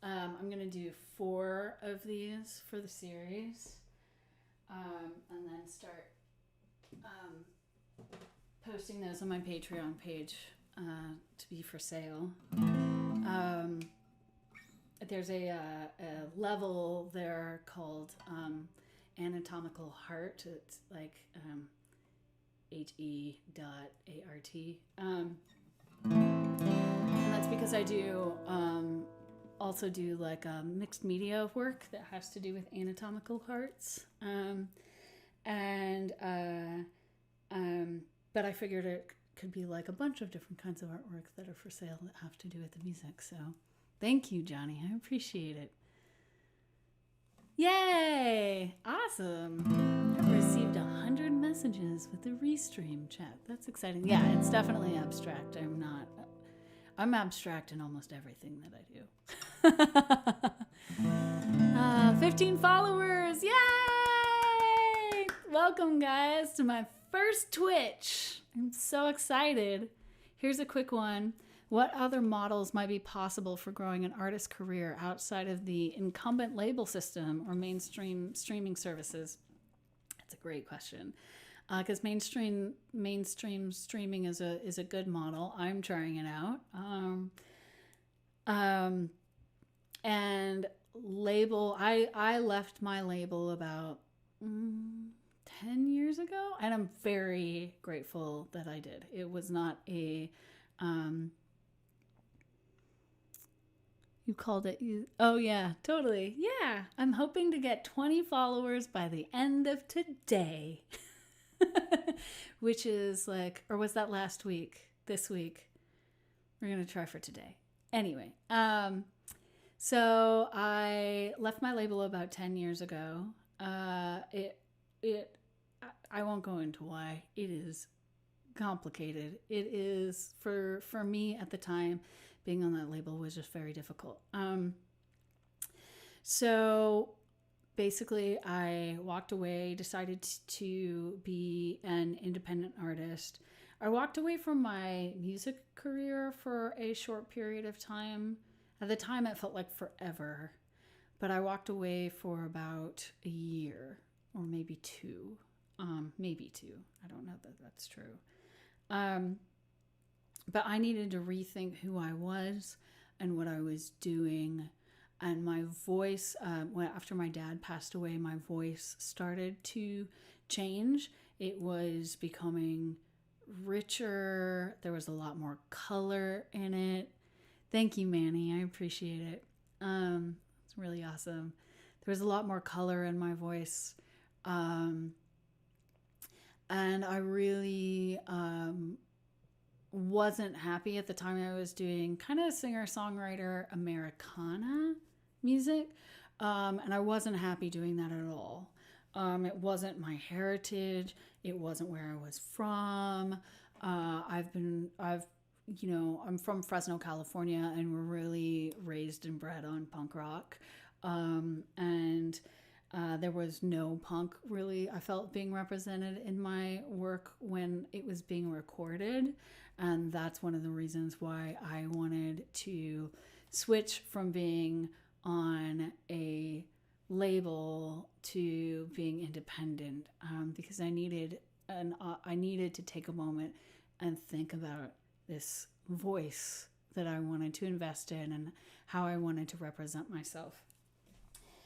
I'm going to do 4 of these for the series. And then start posting those on my Patreon page to be for sale. There's a level there called Anatomical Heart. It's like HE.ART. And that's because I do also do like mixed media work that has to do with anatomical hearts. But I figured it could be like a bunch of different kinds of artwork that are for sale that have to do with the music. So thank you, Johnny. I appreciate it. Yay! Awesome. I've received 100 messages with the Restream chat. That's exciting. Yeah, it's definitely abstract. I'm abstract in almost everything that I do. 15 followers. Yay! Welcome, guys, to my first Twitch. I'm so excited. Here's a quick one. What other models might be possible for growing an artist's career outside of the incumbent label system or mainstream streaming services? That's a great question. Because mainstream streaming is a good model. I'm trying it out. And label, I left my label about 10 years ago, and I'm very grateful that I did. It was not a you called it oh yeah, totally. Yeah, I'm hoping to get 20 followers by the end of today. Which is like, or was that last week? This week? We're going to try for today. Anyway, so I left my label about 10 years ago. I won't go into why. It is complicated. It is for me at the time. Being on that label was just very difficult. So basically, I walked away, decided to be an independent artist. I walked away from my music career for a short period of time. At the time, it felt like forever, but I walked away for about a year or maybe two. Maybe two. I don't know that that's true. But I needed to rethink who I was and what I was doing. And my voice, after my dad passed away, my voice started to change. It was becoming richer. There was a lot more color in it. Thank you, Manny. I appreciate it. It's really awesome. There was a lot more color in my voice. And I really wasn't happy at the time. I was doing kind of singer-songwriter Americana music, and I wasn't happy doing that at all. It wasn't my heritage. It wasn't where I was from. I'm from Fresno, California, and we're really raised and bred on punk rock. And there was no punk really, I felt, being represented in my work when it was being recorded. And that's one of the reasons why I wanted to switch from being on a label to being independent, because I needed to take a moment and think about this voice that I wanted to invest in and how I wanted to represent myself.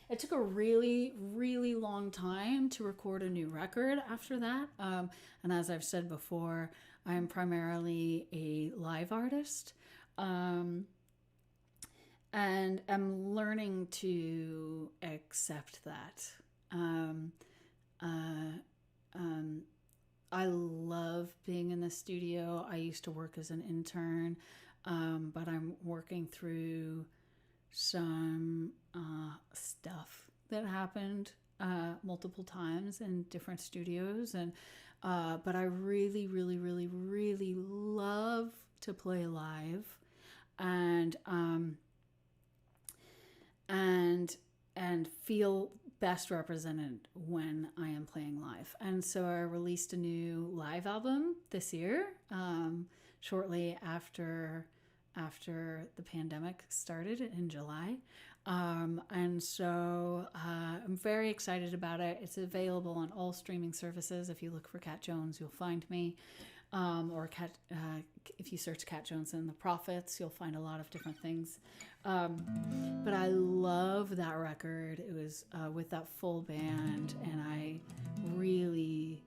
It took a really, really long time to record a new record after that. And as I've said before, I'm primarily a live artist. And I'm learning to accept that. I love being in the studio. I used to work as an intern, but I'm working through some stuff that happened multiple times in different studios, and but I really, really, really, really love to play live, and feel best represented when I am playing live. And so I released a new live album this year, shortly after the pandemic started in July. And so I'm very excited about it. It's available on all streaming services. If you look for Cat Jones, you'll find me. Or if you search Cat Jones and the Prophets, you'll find a lot of different things. But I love that record. It was with that full band, and I really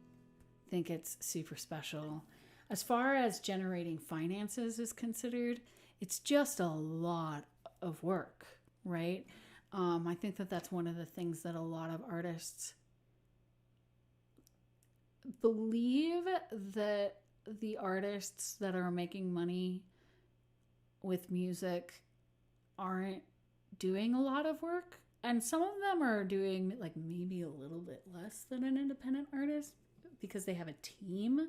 think it's super special. As far as generating finances is considered, it's just a lot of work, right? I think that that's one of the things that a lot of artists believe, that the artists that are making money with music aren't doing a lot of work. And some of them are doing like maybe a little bit less than an independent artist because they have a team.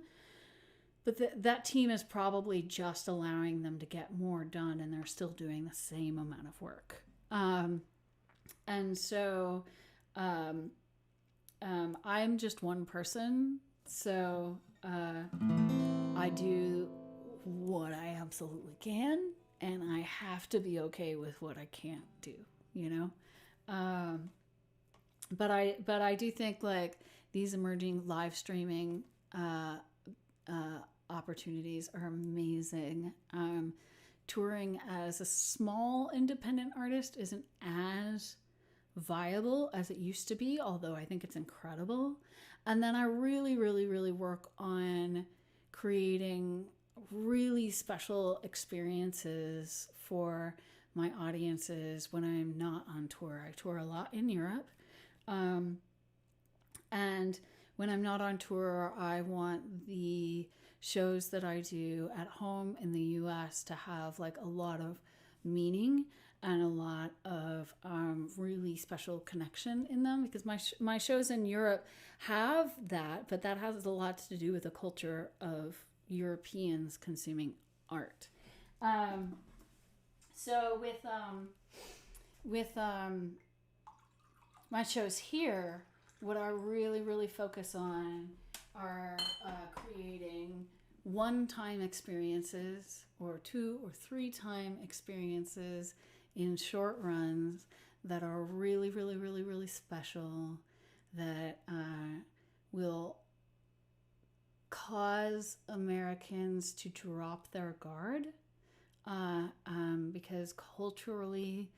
But that team is probably just allowing them to get more done, and they're still doing the same amount of work. And so I'm just one person. So I do what I absolutely can, and I have to be okay with what I can't do, you know? But I do think like these emerging live streaming opportunities are amazing. Touring as a small independent artist isn't as viable as it used to be, although I think it's incredible. And then I really, really, really work on creating really special experiences for my audiences when I'm not on tour. I tour a lot in Europe. And when I'm not on tour, I want the shows that I do at home in the US to have like a lot of meaning and a lot of really special connection in them, because my shows in Europe have that, but that has a lot to do with the culture of Europeans consuming art. So with my shows here, what I really focus on are creating one-time experiences or 2 or 3 time experiences in short runs that are really special, that will cause Americans to drop their guard, because culturally,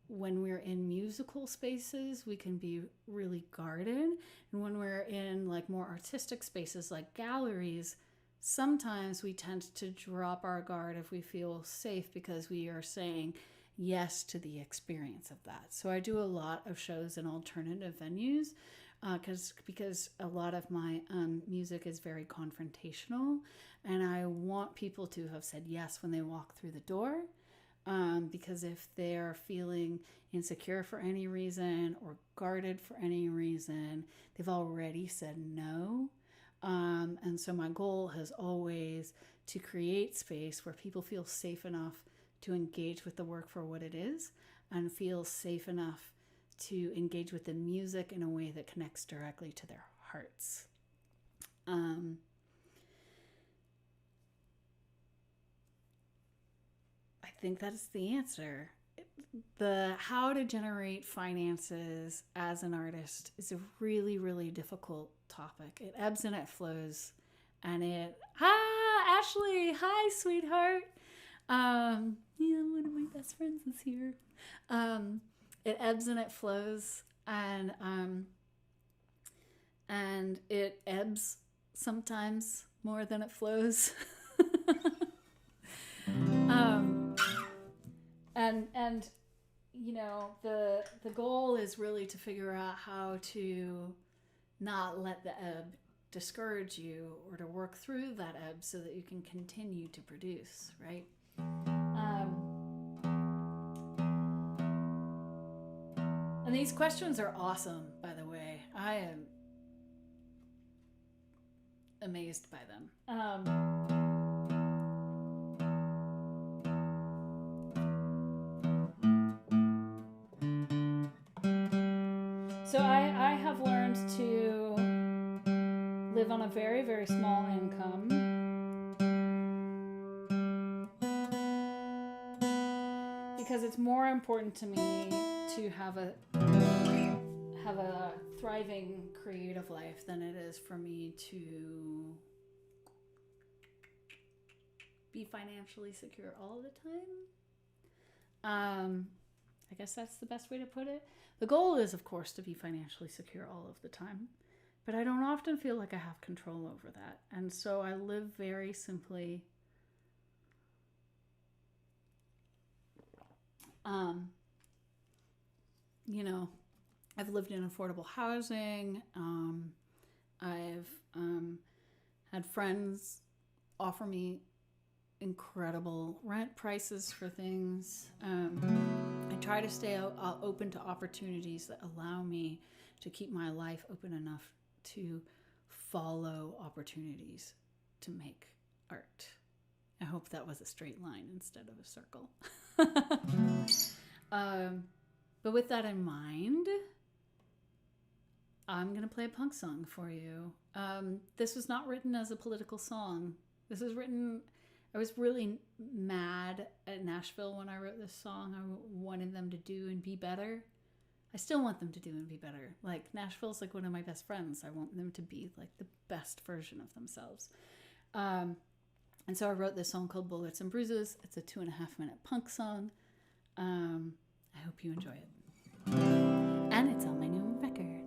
when we're in musical spaces, we can be really guarded. And when we're in like more artistic spaces like galleries, sometimes we tend to drop our guard if we feel safe because we are saying yes to the experience of that. So I do a lot of shows in alternative venues because a lot of my music is very confrontational, and I want people to have said yes when they walk through the door. Because if they're feeling insecure for any reason or guarded for any reason, they've already said no. And so my goal has always to create space where people feel safe enough to engage with the work for what it is, and feel safe enough to engage with the music in a way that connects directly to their hearts. I think that's the answer. The how to generate finances as an artist is a really difficult topic. It ebbs and it flows, and Ashley, hi sweetheart. One of my best friends is here. It ebbs and it flows, and it ebbs sometimes more than it flows. And you know, the goal is really to figure out how to not let the ebb discourage you, or to work through that ebb so that you can continue to produce, right? And these questions are awesome, by the way. I am amazed by them. So I have learned to live on a very small income. Because it's more important to me to have a thriving creative life than it is for me to be financially secure all the time. I guess that's the best way to put it. The goal is, of course, to be financially secure all of the time, but I don't often feel like I have control over that. And so I live very simply. You know, I've lived in affordable housing. I've had friends offer me incredible rent prices for things. I try to stay open to opportunities that allow me to keep my life open enough to follow opportunities to make art. I hope that was a straight line instead of a circle. But with that in mind, I'm going to play a punk song for you. This was not written as a political song. This was written, I was really mad at Nashville when I wrote this song. I wanted them to do and be better. I still want them to do and be better. Like, Nashville's like one of my best friends. I want them to be like the best version of themselves. And so I wrote this song called Bullets and Bruises. It's a 2.5-minute punk song. I hope you enjoy it. And it's on my new record.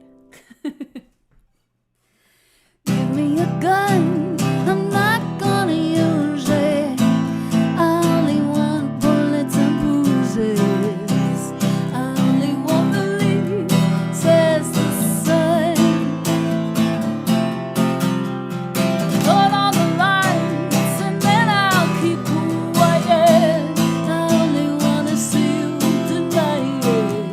Give me a gun, I'm not gonna use it. I only want bullets and bruises. I only want the lead, says the sun. Turn on the lights and then I'll keep quiet. I only wanna see you tonight.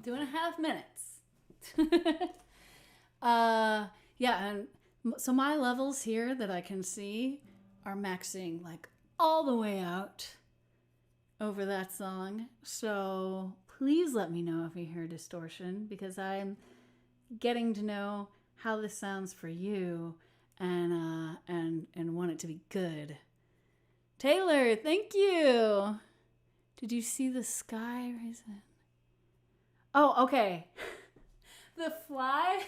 2.5 minutes. Yeah, and so my levels here that I can see are maxing like all the way out over that song. So please let me know if you hear distortion, because I'm getting to know how this sounds for you, and want it to be good. Taylor, thank you. Did you see the sky rising? Oh, okay. The fly.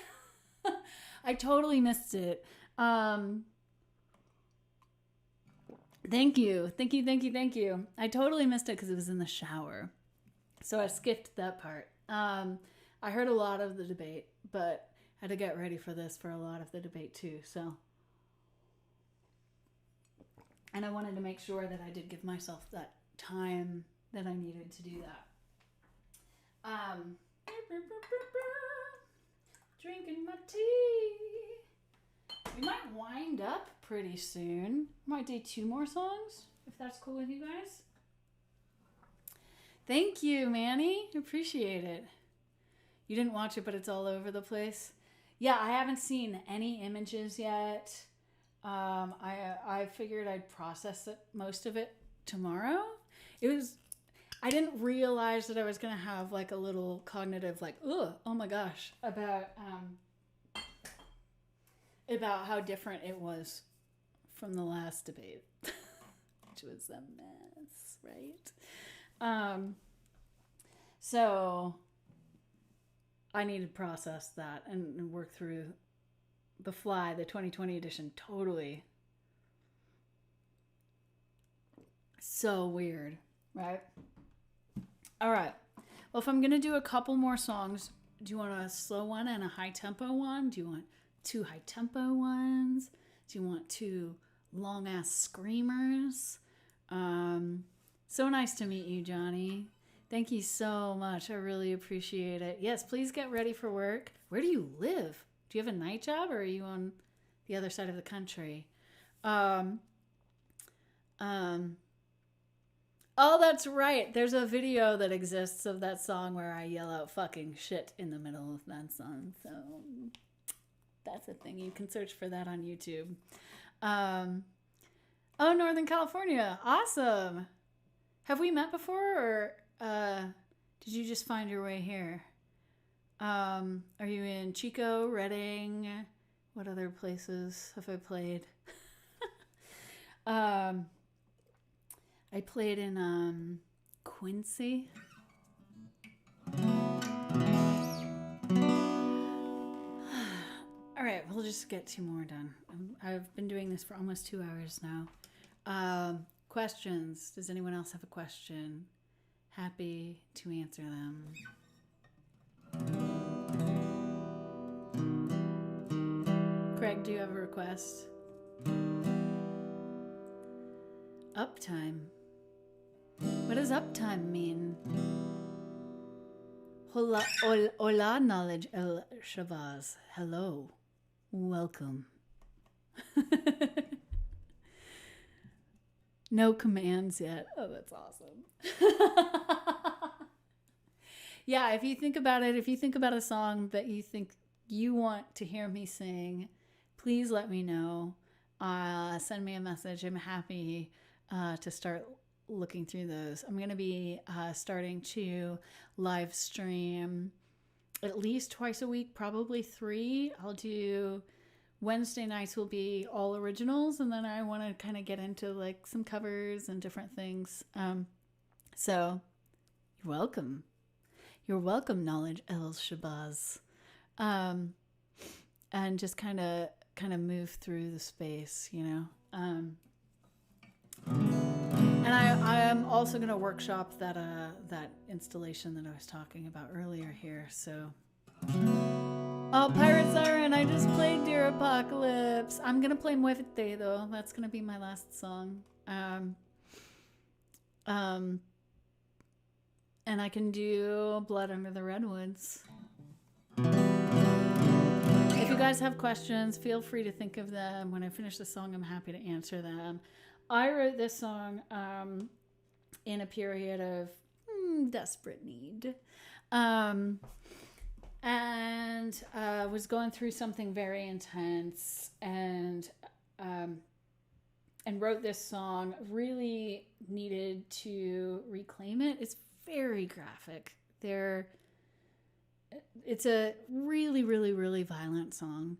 I totally missed it. Thank you. I totally missed it because it was in the shower, so I skipped that part. I heard a lot of the debate, but had to get ready for this for a lot of the debate too. So, and I wanted to make sure that I did give myself that time that I needed to do that. Drinking my tea. We might wind up pretty soon. Might do 2 more songs, if that's cool with you guys. Thank you, Manny. Appreciate it. You didn't watch it, but it's all over the place. Yeah, I haven't seen any images yet. I figured I'd process most of it tomorrow. I didn't realize that I was gonna have like a little cognitive like, oh my gosh, about how different it was from the last debate, which was a mess, right? So I need to process that and work through the 2020 edition. Totally. So weird, right? All right. Well, if I'm going to do a couple more songs, do you want a slow one and a high tempo one? Do you want 2 high tempo ones? Do you want 2 long ass screamers? So nice to meet you, Johnny. Thank you so much. I really appreciate it. Yes, please get ready for work. Where do you live? Do you have a night job, or are you on the other side of the country? Oh, that's right. There's a video that exists of that song where I yell out fucking shit in the middle of that song. So that's a thing. You can search for that on YouTube. Oh, Northern California. Awesome. Have we met before, or did you just find your way here? Are you in Chico, Redding? What other places have I played? I played in Quincy. All right, we'll just get 2 more done. I've been doing this for almost 2 hours now. Questions. Does anyone else have a question? Happy to answer them. Craig, do you have a request? Uptime. What does uptime mean? Hola, Knowledge El Shabazz. Hello. Welcome. No commands yet. Oh, that's awesome. Yeah, if you think about it, if you think about a song that you think you want to hear me sing, please let me know. Send me a message. I'm happy to start looking through those. I'm going to be starting to live stream at least twice a week, probably 3. I'll do Wednesday nights will be all originals, and then I want to kind of get into like some covers and different things. So you're welcome. You're welcome, Knowledge El Shabazz. And just kind of move through the space, you know. And I am also going to workshop that installation that I was talking about earlier here. So, oh, Pirate Siren! I just played Dear Apocalypse. I'm gonna play Muévete though. That's gonna be my last song. And I can do Blood Under the Redwoods. If you guys have questions, feel free to think of them. When I finish the song, I'm happy to answer them. I wrote this song in a period of desperate need. And was going through something very intense, and wrote this song. Really needed to reclaim it. It's very graphic. It's a really, really, really violent song.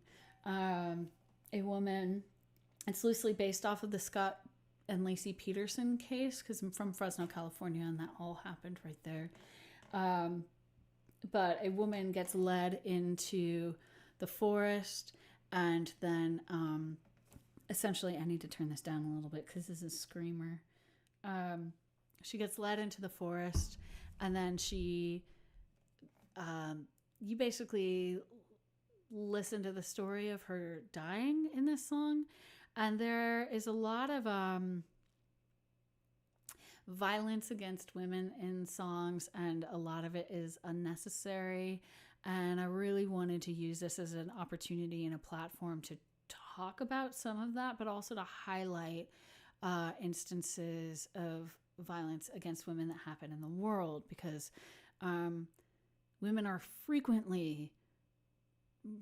A woman. It's loosely based off of the Scott and Lacey Peterson case, because I'm from Fresno, California, and that all happened right there. But a woman gets led into the forest, and then essentially, I need to turn this down a little bit because this is a screamer. She gets led into the forest, and then you basically listen to the story of her dying in this song. And there is a lot of violence against women in songs, and a lot of it is unnecessary. And I really wanted to use this as an opportunity and a platform to talk about some of that, but also to highlight instances of violence against women that happen in the world, because women are frequently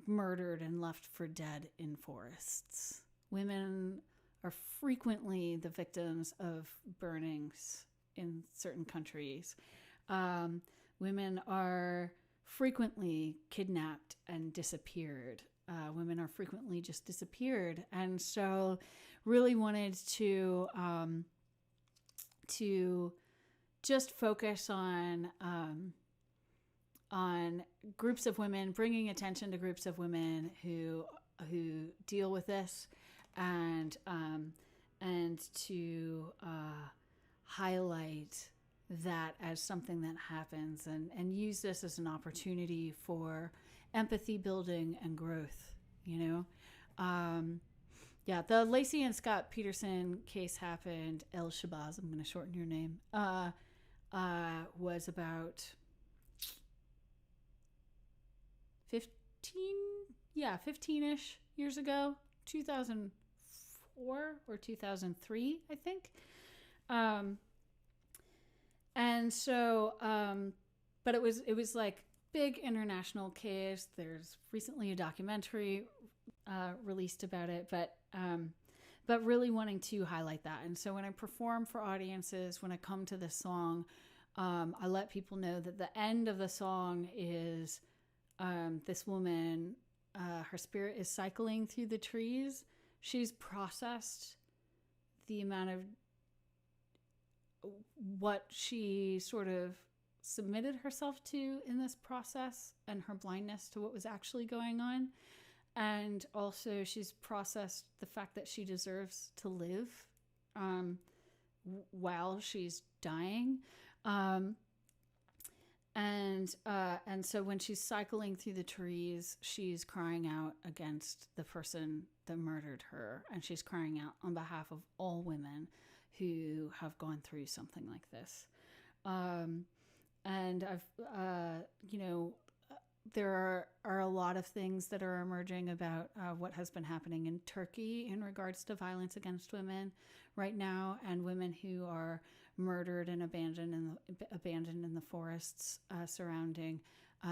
murdered and left for dead in forests. Women are frequently the victims of burnings in certain countries. Women are frequently kidnapped and disappeared. Women are frequently just disappeared. And so really wanted to just focus on groups of women, bringing attention to groups of women who deal with this, and to highlight that as something that happens, and use this as an opportunity for empathy building and growth, the Lacey and Scott Peterson case happened. El Shabazz, I'm going to shorten your name, was about 15-ish years ago, 2004 or 2003, I think. And so, but it was like big international case. There's recently a documentary released about it, but really wanting to highlight that. And so when I perform for audiences, when I come to this song, I let people know that the end of the song is this woman, her spirit is cycling through the trees. She's processed the amount of what she sort of submitted herself to in this process, and her blindness to what was actually going on. And also she's processed the fact that she deserves to live while she's dying. And so when she's cycling through the trees, she's crying out against the person that murdered her. And she's crying out on behalf of all women who have gone through something like this. And I've, there are a lot of things that are emerging about what has been happening in Turkey in regards to violence against women right now, and women who are murdered and abandoned in the forests surrounding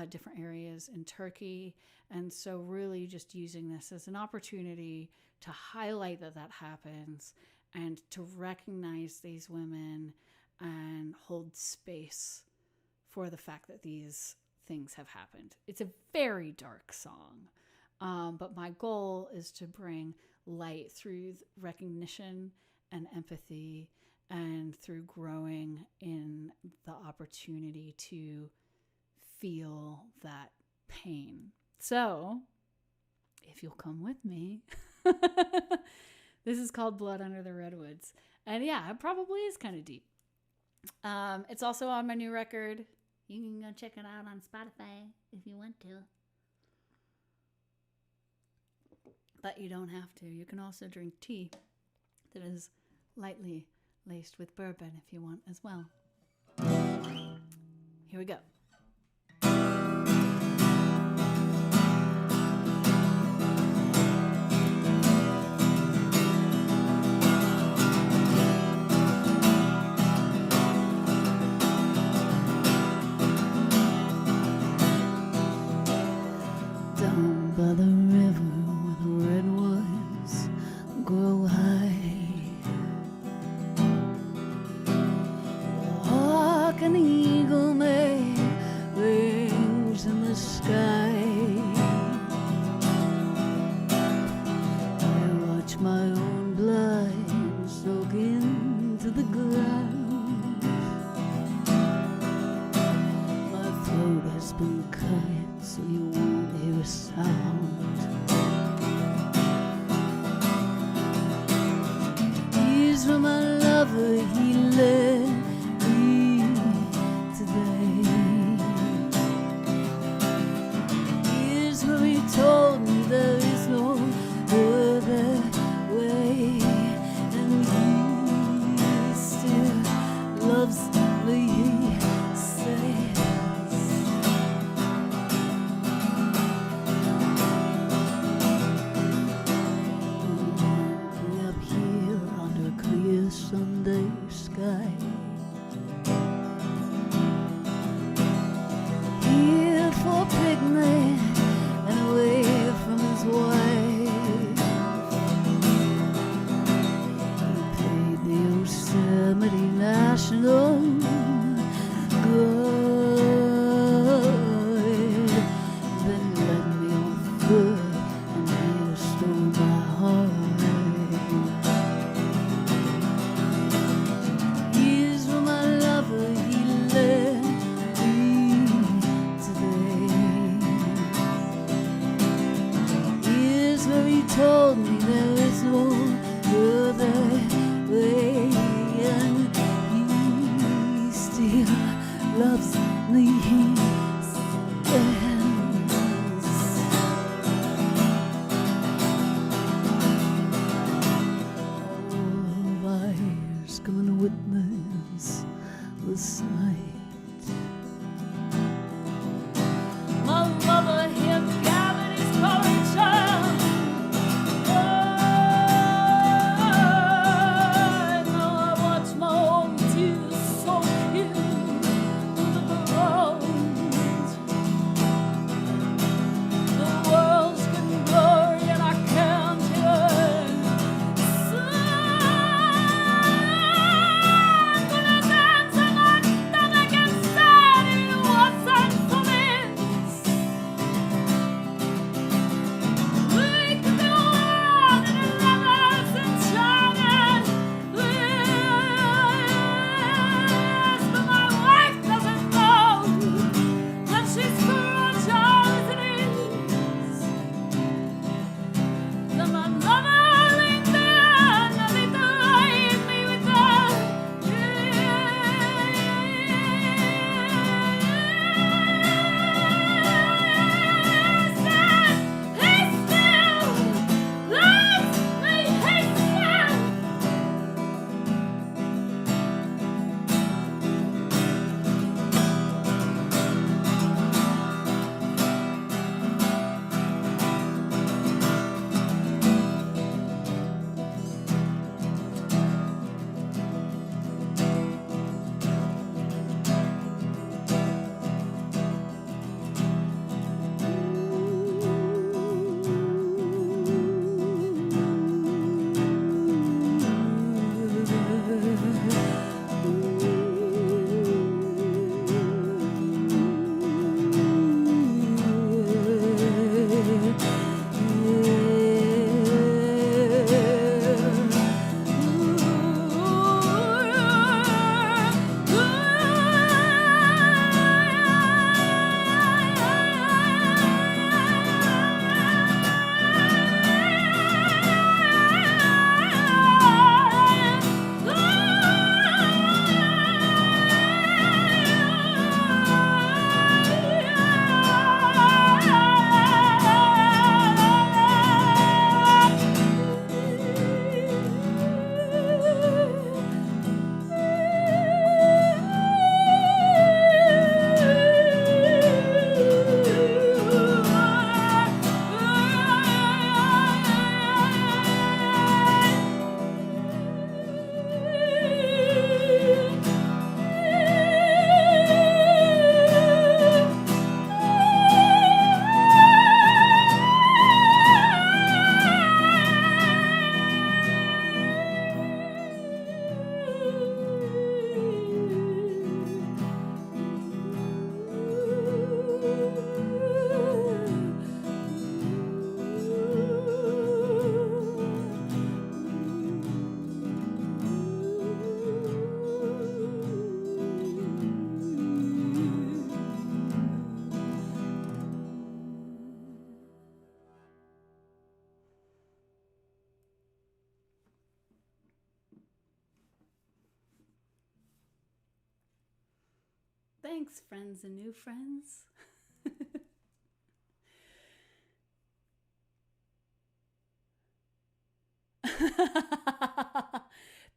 different areas in Turkey. And so really just using this as an opportunity to highlight that happens, and to recognize these women and hold space for the fact that these things have happened. It's a very dark song, but my goal is to bring light through recognition and empathy, and through growing in the opportunity to feel that pain. So, if you'll come with me, this is called Blood Under the Redwoods. And yeah, it probably is kind of deep. It's also on my new record. You can go check it out on Spotify if you want to. But you don't have to. You can also drink tea that is lightly laced with bourbon if you want as well. Here we go. Down by the river where the redwoods grow high, the hawk and the eagle made rings in the sky. I watch my own blood soak into the ground. My throat has been cut so you won't hear a sound. He's from my lover, he led me today. Here's where he told me there is no other way, and he still loves me, he says. Way up here under a clear Sunday sky, here for a picnic and away from his wife. He paid the Yosemite National Guard, then led me on foot and he stole my heart. Here's where my lover, he led me today. Here's where he told me there is no other way, and he still loves me, he says. All eyes come and witness the sight. My mother here gathered his courage up. Now I watch my own tears soak into the ground. Thanks, friends and new friends.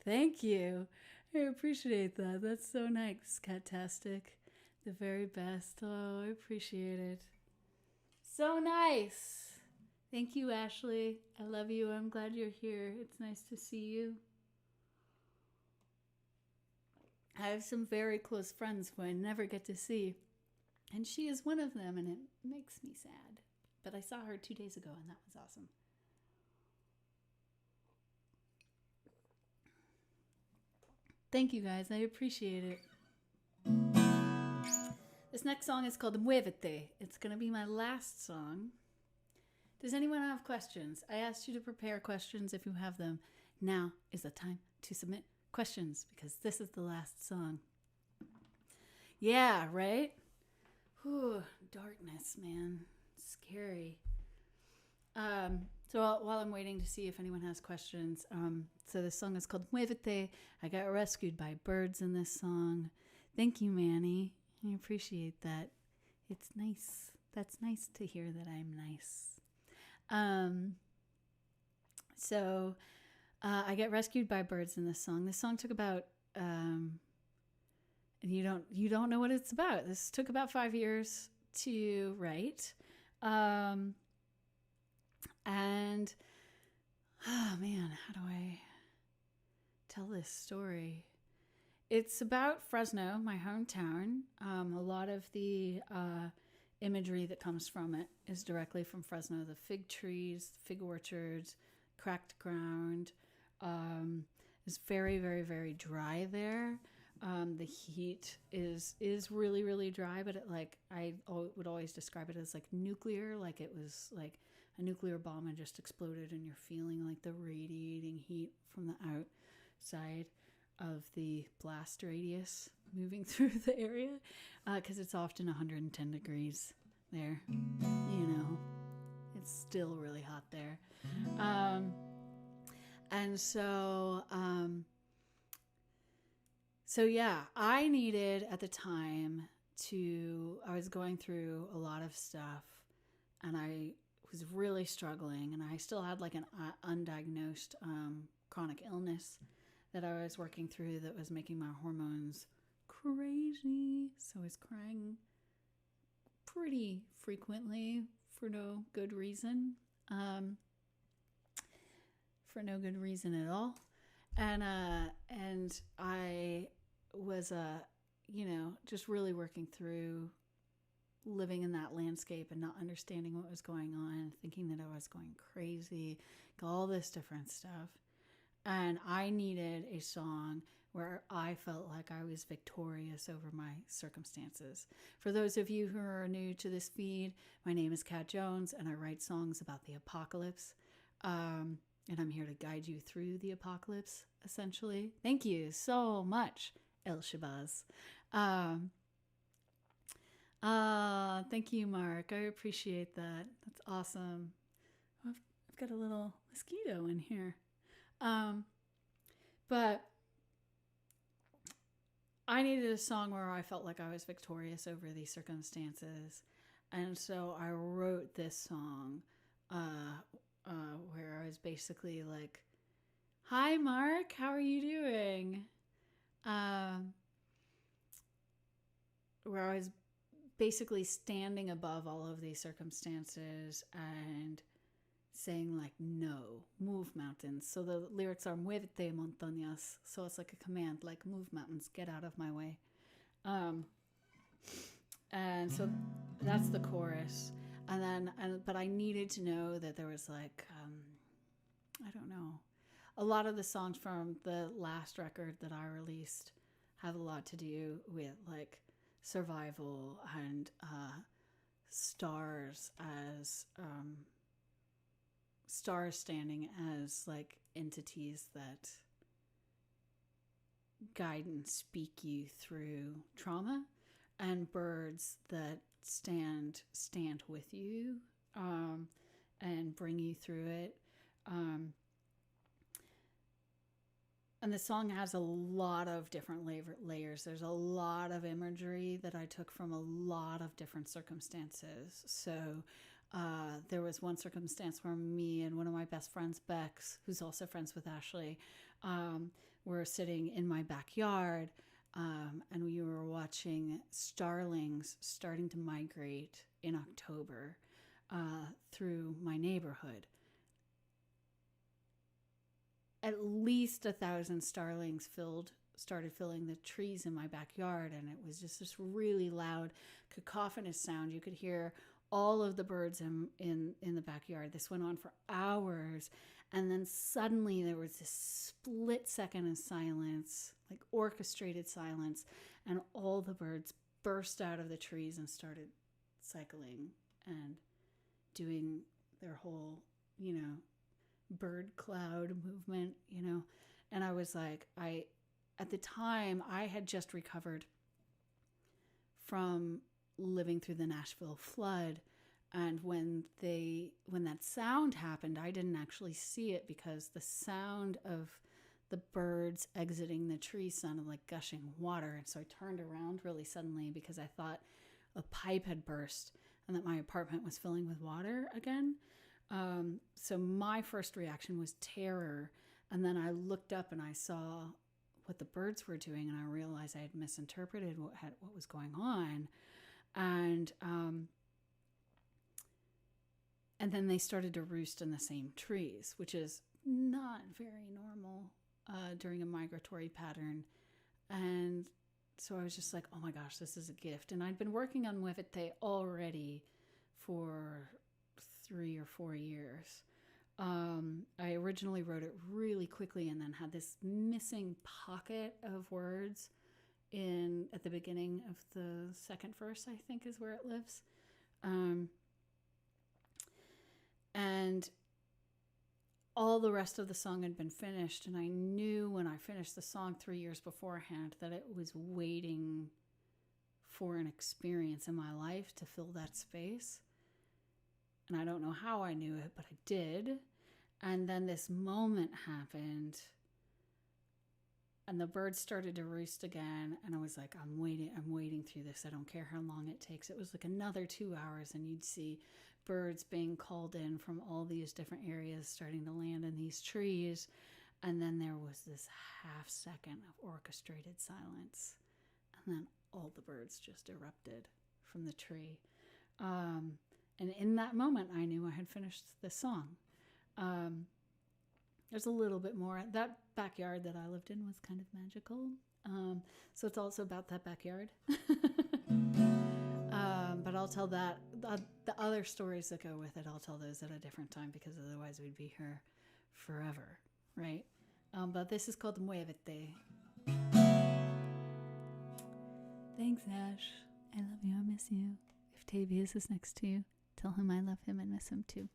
Thank you. I appreciate that. That's so nice, Catastic. The very best. Oh, I appreciate it. So nice. Thank you, Ashley. I love you. I'm glad you're here. It's nice to see you. I have some very close friends who I never get to see, and she is one of them, and it makes me sad. But I saw her 2 days ago, and that was awesome. Thank you, guys. I appreciate it. This next song is called Muévete. It's going to be my last song. Does anyone have questions? I asked you to prepare questions if you have them. Now is the time to submit questions because this is the last song. Yeah, right? Whew, darkness, man. Scary. So while I'm waiting to see if anyone has questions, so this song is called Muévete. I got rescued by birds in this song. Thank you, Manny. I appreciate that. It's nice. That's nice to hear that I'm nice. I get rescued by birds in this song. This song took about and you don't know what it's about. This took about 5 years to write. And oh man, how do I tell this story? It's about Fresno, my hometown. A lot of the imagery that comes from it is directly from Fresno. The fig trees, fig orchards, cracked ground. It's very, very, very dry there. The heat is really, really dry, but I would always describe it as like nuclear, like it was like a nuclear bomb had just exploded and you're feeling like the radiating heat from the outside of the blast radius moving through the area, because it's often 110 degrees there. You know, it's still really hot there. So yeah, I needed at the time I was going through a lot of stuff and I was really struggling, and I still had like an undiagnosed chronic illness that I was working through that was making my hormones crazy. So I was crying pretty frequently for no good reason. For no good reason at all. And I was, just really working through living in that landscape and not understanding what was going on, thinking that I was going crazy, all this different stuff. And I needed a song where I felt like I was victorious over my circumstances. For those of you who are new to this feed, my name is Kat Jones, and I write songs about the apocalypse. And I'm here to guide you through the apocalypse, essentially. Thank you so much, El Shabazz. Thank you, Mark. I appreciate that. That's awesome. I've got a little mosquito in here. But I needed a song where I felt like I was victorious over these circumstances. And so I wrote this song where I was basically like, "Hi, Mark, how are you doing?" Where I was basically standing above all of these circumstances and saying like, "No, move mountains." So the lyrics are "Muévete montañas," so it's like a command, like "Move mountains, get out of my way." And so that's the chorus. But I needed to know that there was like, I don't know, a lot of the songs from the last record that I released have a lot to do with like survival and stars standing as like entities that guide and speak you through trauma, and birds that stand with you and bring you through it. And the song has a lot of different layers. There's a lot of imagery that I took from a lot of different circumstances. So there was one circumstance where me and one of my best friends, Bex, who's also friends with Ashley, were sitting in my backyard, and we were watching starlings starting to migrate in October through my neighborhood. At least 1,000 starlings started filling the trees in my backyard, and it was just this really loud, cacophonous sound. You could hear all of the birds in the backyard. This went on for hours, and then suddenly there was this split second of silence, like orchestrated silence, and all the birds burst out of the trees and started cycling and doing their whole, bird cloud movement, and I was like, at the time I had just recovered from living through the Nashville flood, and when that sound happened, I didn't actually see it because the sound of the birds exiting the tree sounded like gushing water, and so I turned around really suddenly because I thought a pipe had burst and that my apartment was filling with water again. So my first reaction was terror, and then I looked up and I saw what the birds were doing, and I realized I had misinterpreted what was going on, and then they started to roost in the same trees, which is not very normal during a migratory pattern. And so I was just like, oh my gosh, this is a gift. And I'd been working on Muévete already for 3 or 4 years. I originally wrote it really quickly and then had this missing pocket of words at the beginning of the second verse, I think is where it lives. And all the rest of the song had been finished, and I knew when I finished the song 3 years beforehand that it was waiting for an experience in my life to fill that space. And I don't know how I knew it, but I did. And then this moment happened, and the birds started to roost again, and I was like, I'm waiting through this. I don't care how long it takes. It was like another 2 hours, and you'd see birds being called in from all these different areas starting to land in these trees. And then there was this half second of orchestrated silence, and then all the birds just erupted from the tree. And in that moment, I knew I had finished the song. There's a little bit more. That backyard that I lived in was kind of magical. So it's also about that backyard. But I'll tell that. The other stories that go with it, I'll tell those at a different time because otherwise we'd be here forever, right? But this is called Muévete. Thanks, Ash. I love you. I miss you. If Tavius is next to you, tell him I love him and miss him too.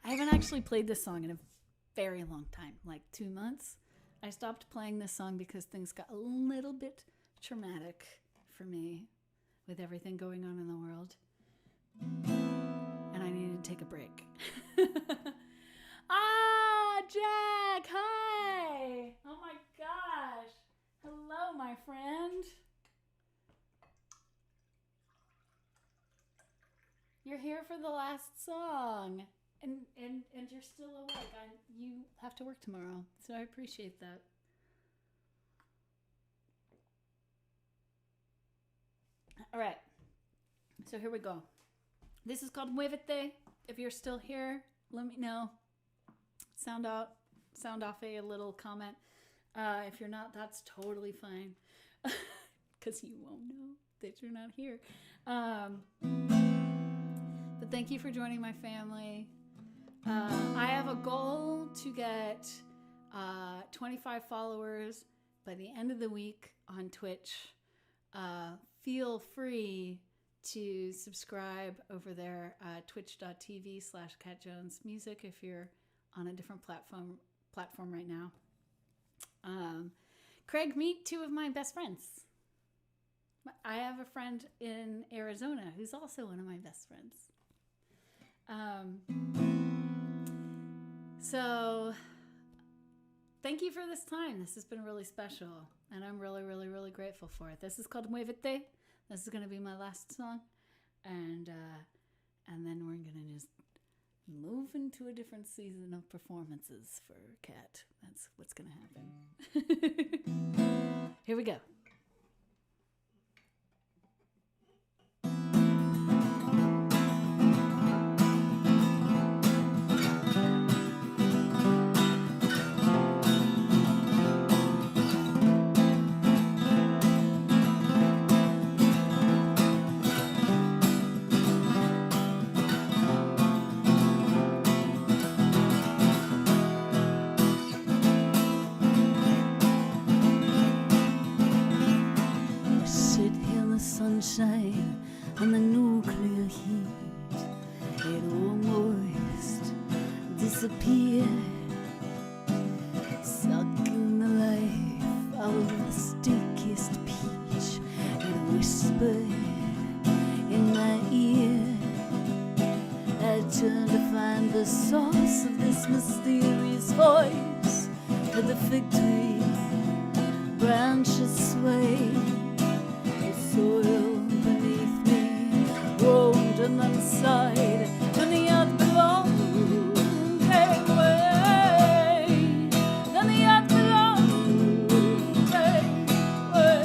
I haven't actually played this song in a very long time, like 2 months. I stopped playing this song because things got a little bit traumatic for me with everything going on in the world. And I needed to take a break. Jack, hi! Oh my gosh. Hello, my friend. You're here for the last song. And you're still awake. You have to work tomorrow, so I appreciate that. All right. So here we go. This is called Muévete. If you're still here, let me know. Sound off a little comment. If you're not, that's totally fine. Because you won't know that you're not here. But thank you for joining my family. I have a goal to get 25 followers by the end of the week on Twitch. Feel free to subscribe over there at twitch.tv/CatJonesMusic if you're on a different platform right now. Craig, meet two of my best friends. I have a friend in Arizona who's also one of my best friends. So thank you for this time. This has been really special, and I'm really, really, really grateful for it. This is called Muévete. This is going to be my last song, and then we're going to just move into a different season of performances for Kat. That's what's going to happen. Here we go. Sunshine and the nuclear heat, it almost disappeared, sucking the life out of the stickiest peach. It whispered in my ear. I turned to find the source of this mysterious voice. At the fig tree branches sway, soil beneath me roamed and then sighed, and the earth belonged gave way, and the earth belonged gave way.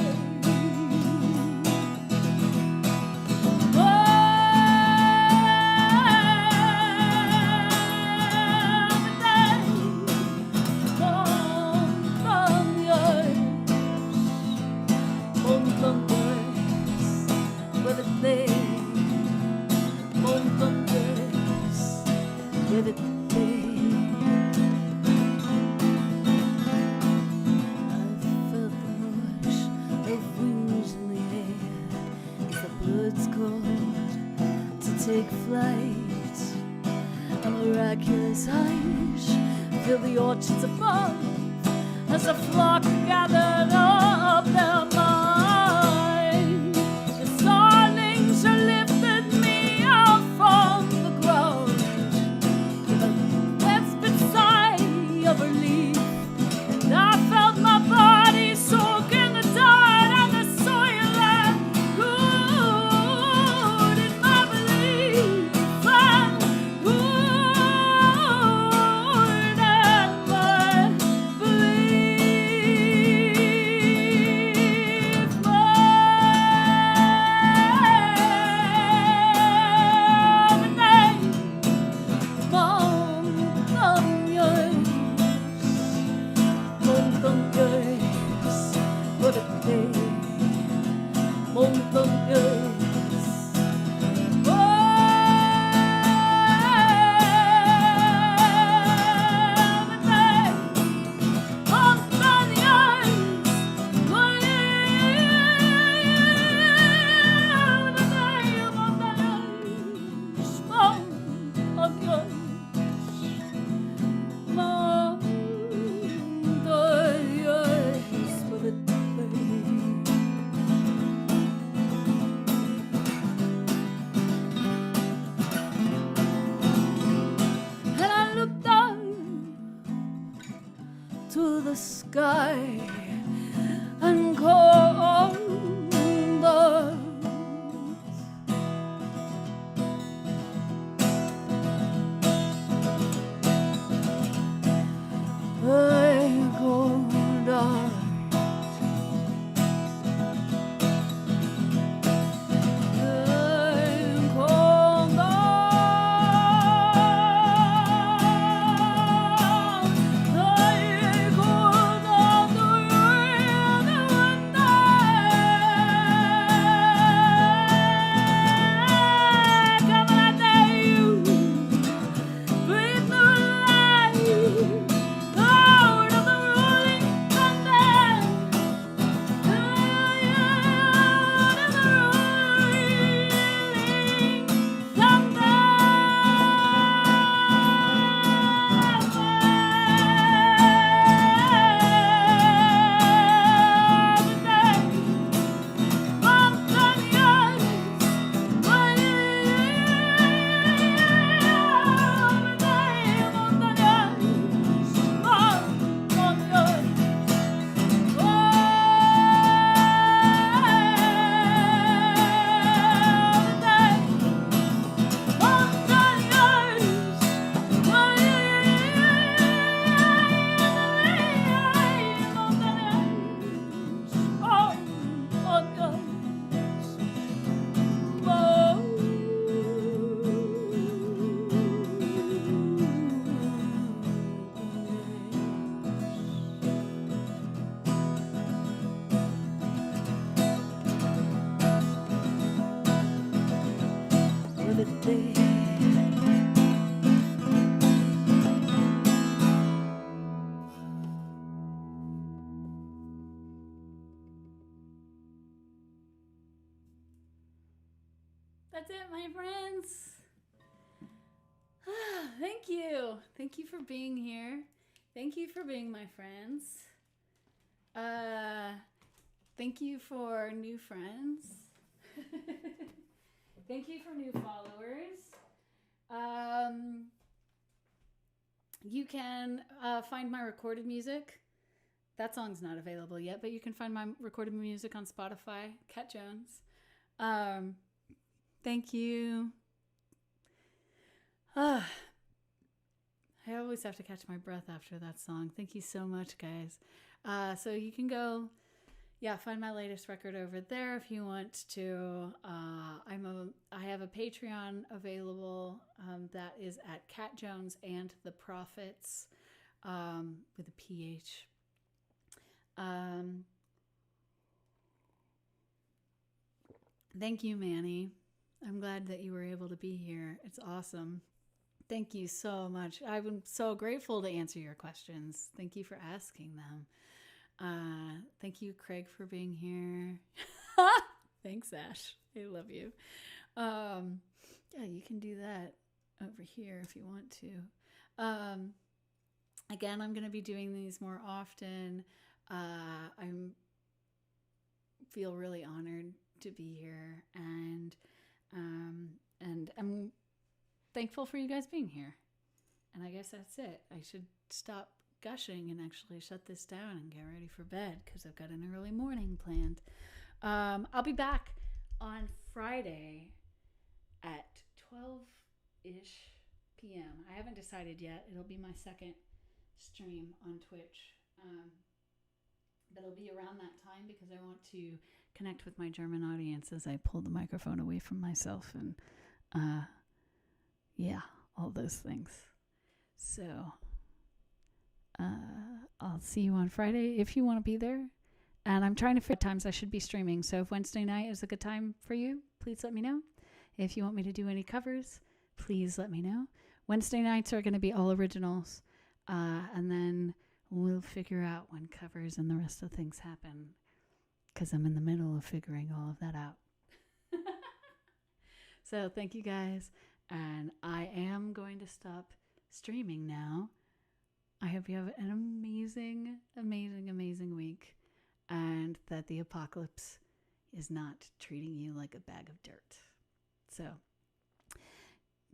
Take flight, a miraculous hush filled the orchards above as a flock gathered up their minds. The starlings who lifted me out from the ground with a desperate sigh of relief, and I felt my body soak in the dirt and the soil and good in my belief. To the sky and called us. I go dark. I go down the That's it, my friends. Thank you. Thank you for being here. Thank you for being my friends. Thank you for new friends. Thank you for new followers. You can find my recorded music. That song's not available yet, but you can find my recorded music on Spotify, Kat Jones. Thank you. I always have to catch my breath after that song. Thank you so much, guys. So you can go, find my latest record over there if you want to. I have a Patreon available that is at Kat Jones and the Prophets with a PH. Thank you, Manny. I'm glad that you were able to be here. It's awesome. Thank you so much. I'm so grateful to answer your questions. Thank you for asking them. Thank you, Craig, for being here. Thanks, Ash. I love you. You can do that over here if you want to. Again, I'm going to be doing these more often. I feel really honored to be here, and I'm thankful for you guys being here. And I guess that's it. I should stop gushing and actually shut this down and get ready for bed because I've got an early morning planned. I'll be back on Friday at 12-ish p.m. I haven't decided yet. It'll be my second stream on Twitch. But it'll be around that time because I want to connect with my German audience as I pull the microphone away from myself and all those things. So I'll see you on Friday if you want to be there. And I'm trying to figure out times I should be streaming. So if Wednesday night is a good time for you, please let me know. If you want me to do any covers, please let me know. Wednesday nights are going to be all originals. And then we'll figure out when covers and the rest of things happen, because I'm in the middle of figuring all of that out. So thank you guys. And I am going to stop streaming now. I hope you have an amazing, amazing, amazing week, and that the apocalypse is not treating you like a bag of dirt. So,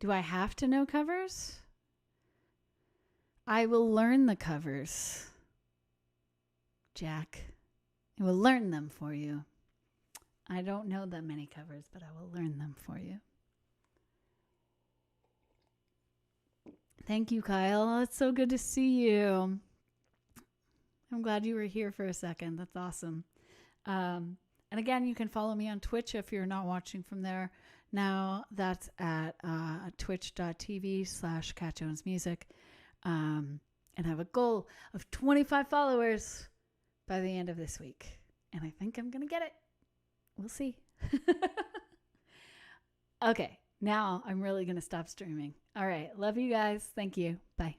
do I have to know covers? I will learn the covers, Jack. I will learn them for you. I don't know that many covers, but I will learn them for you. Thank you, Kyle. It's so good to see you. I'm glad you were here for a second. That's awesome. And again, you can follow me on Twitch if you're not watching from there. Now that's at twitch.tv/CatJonesMusic. And I have a goal of 25 followers by the end of this week. And I think I'm going to get it. We'll see. Okay, now I'm really going to stop streaming. All right, love you guys. Thank you. Bye.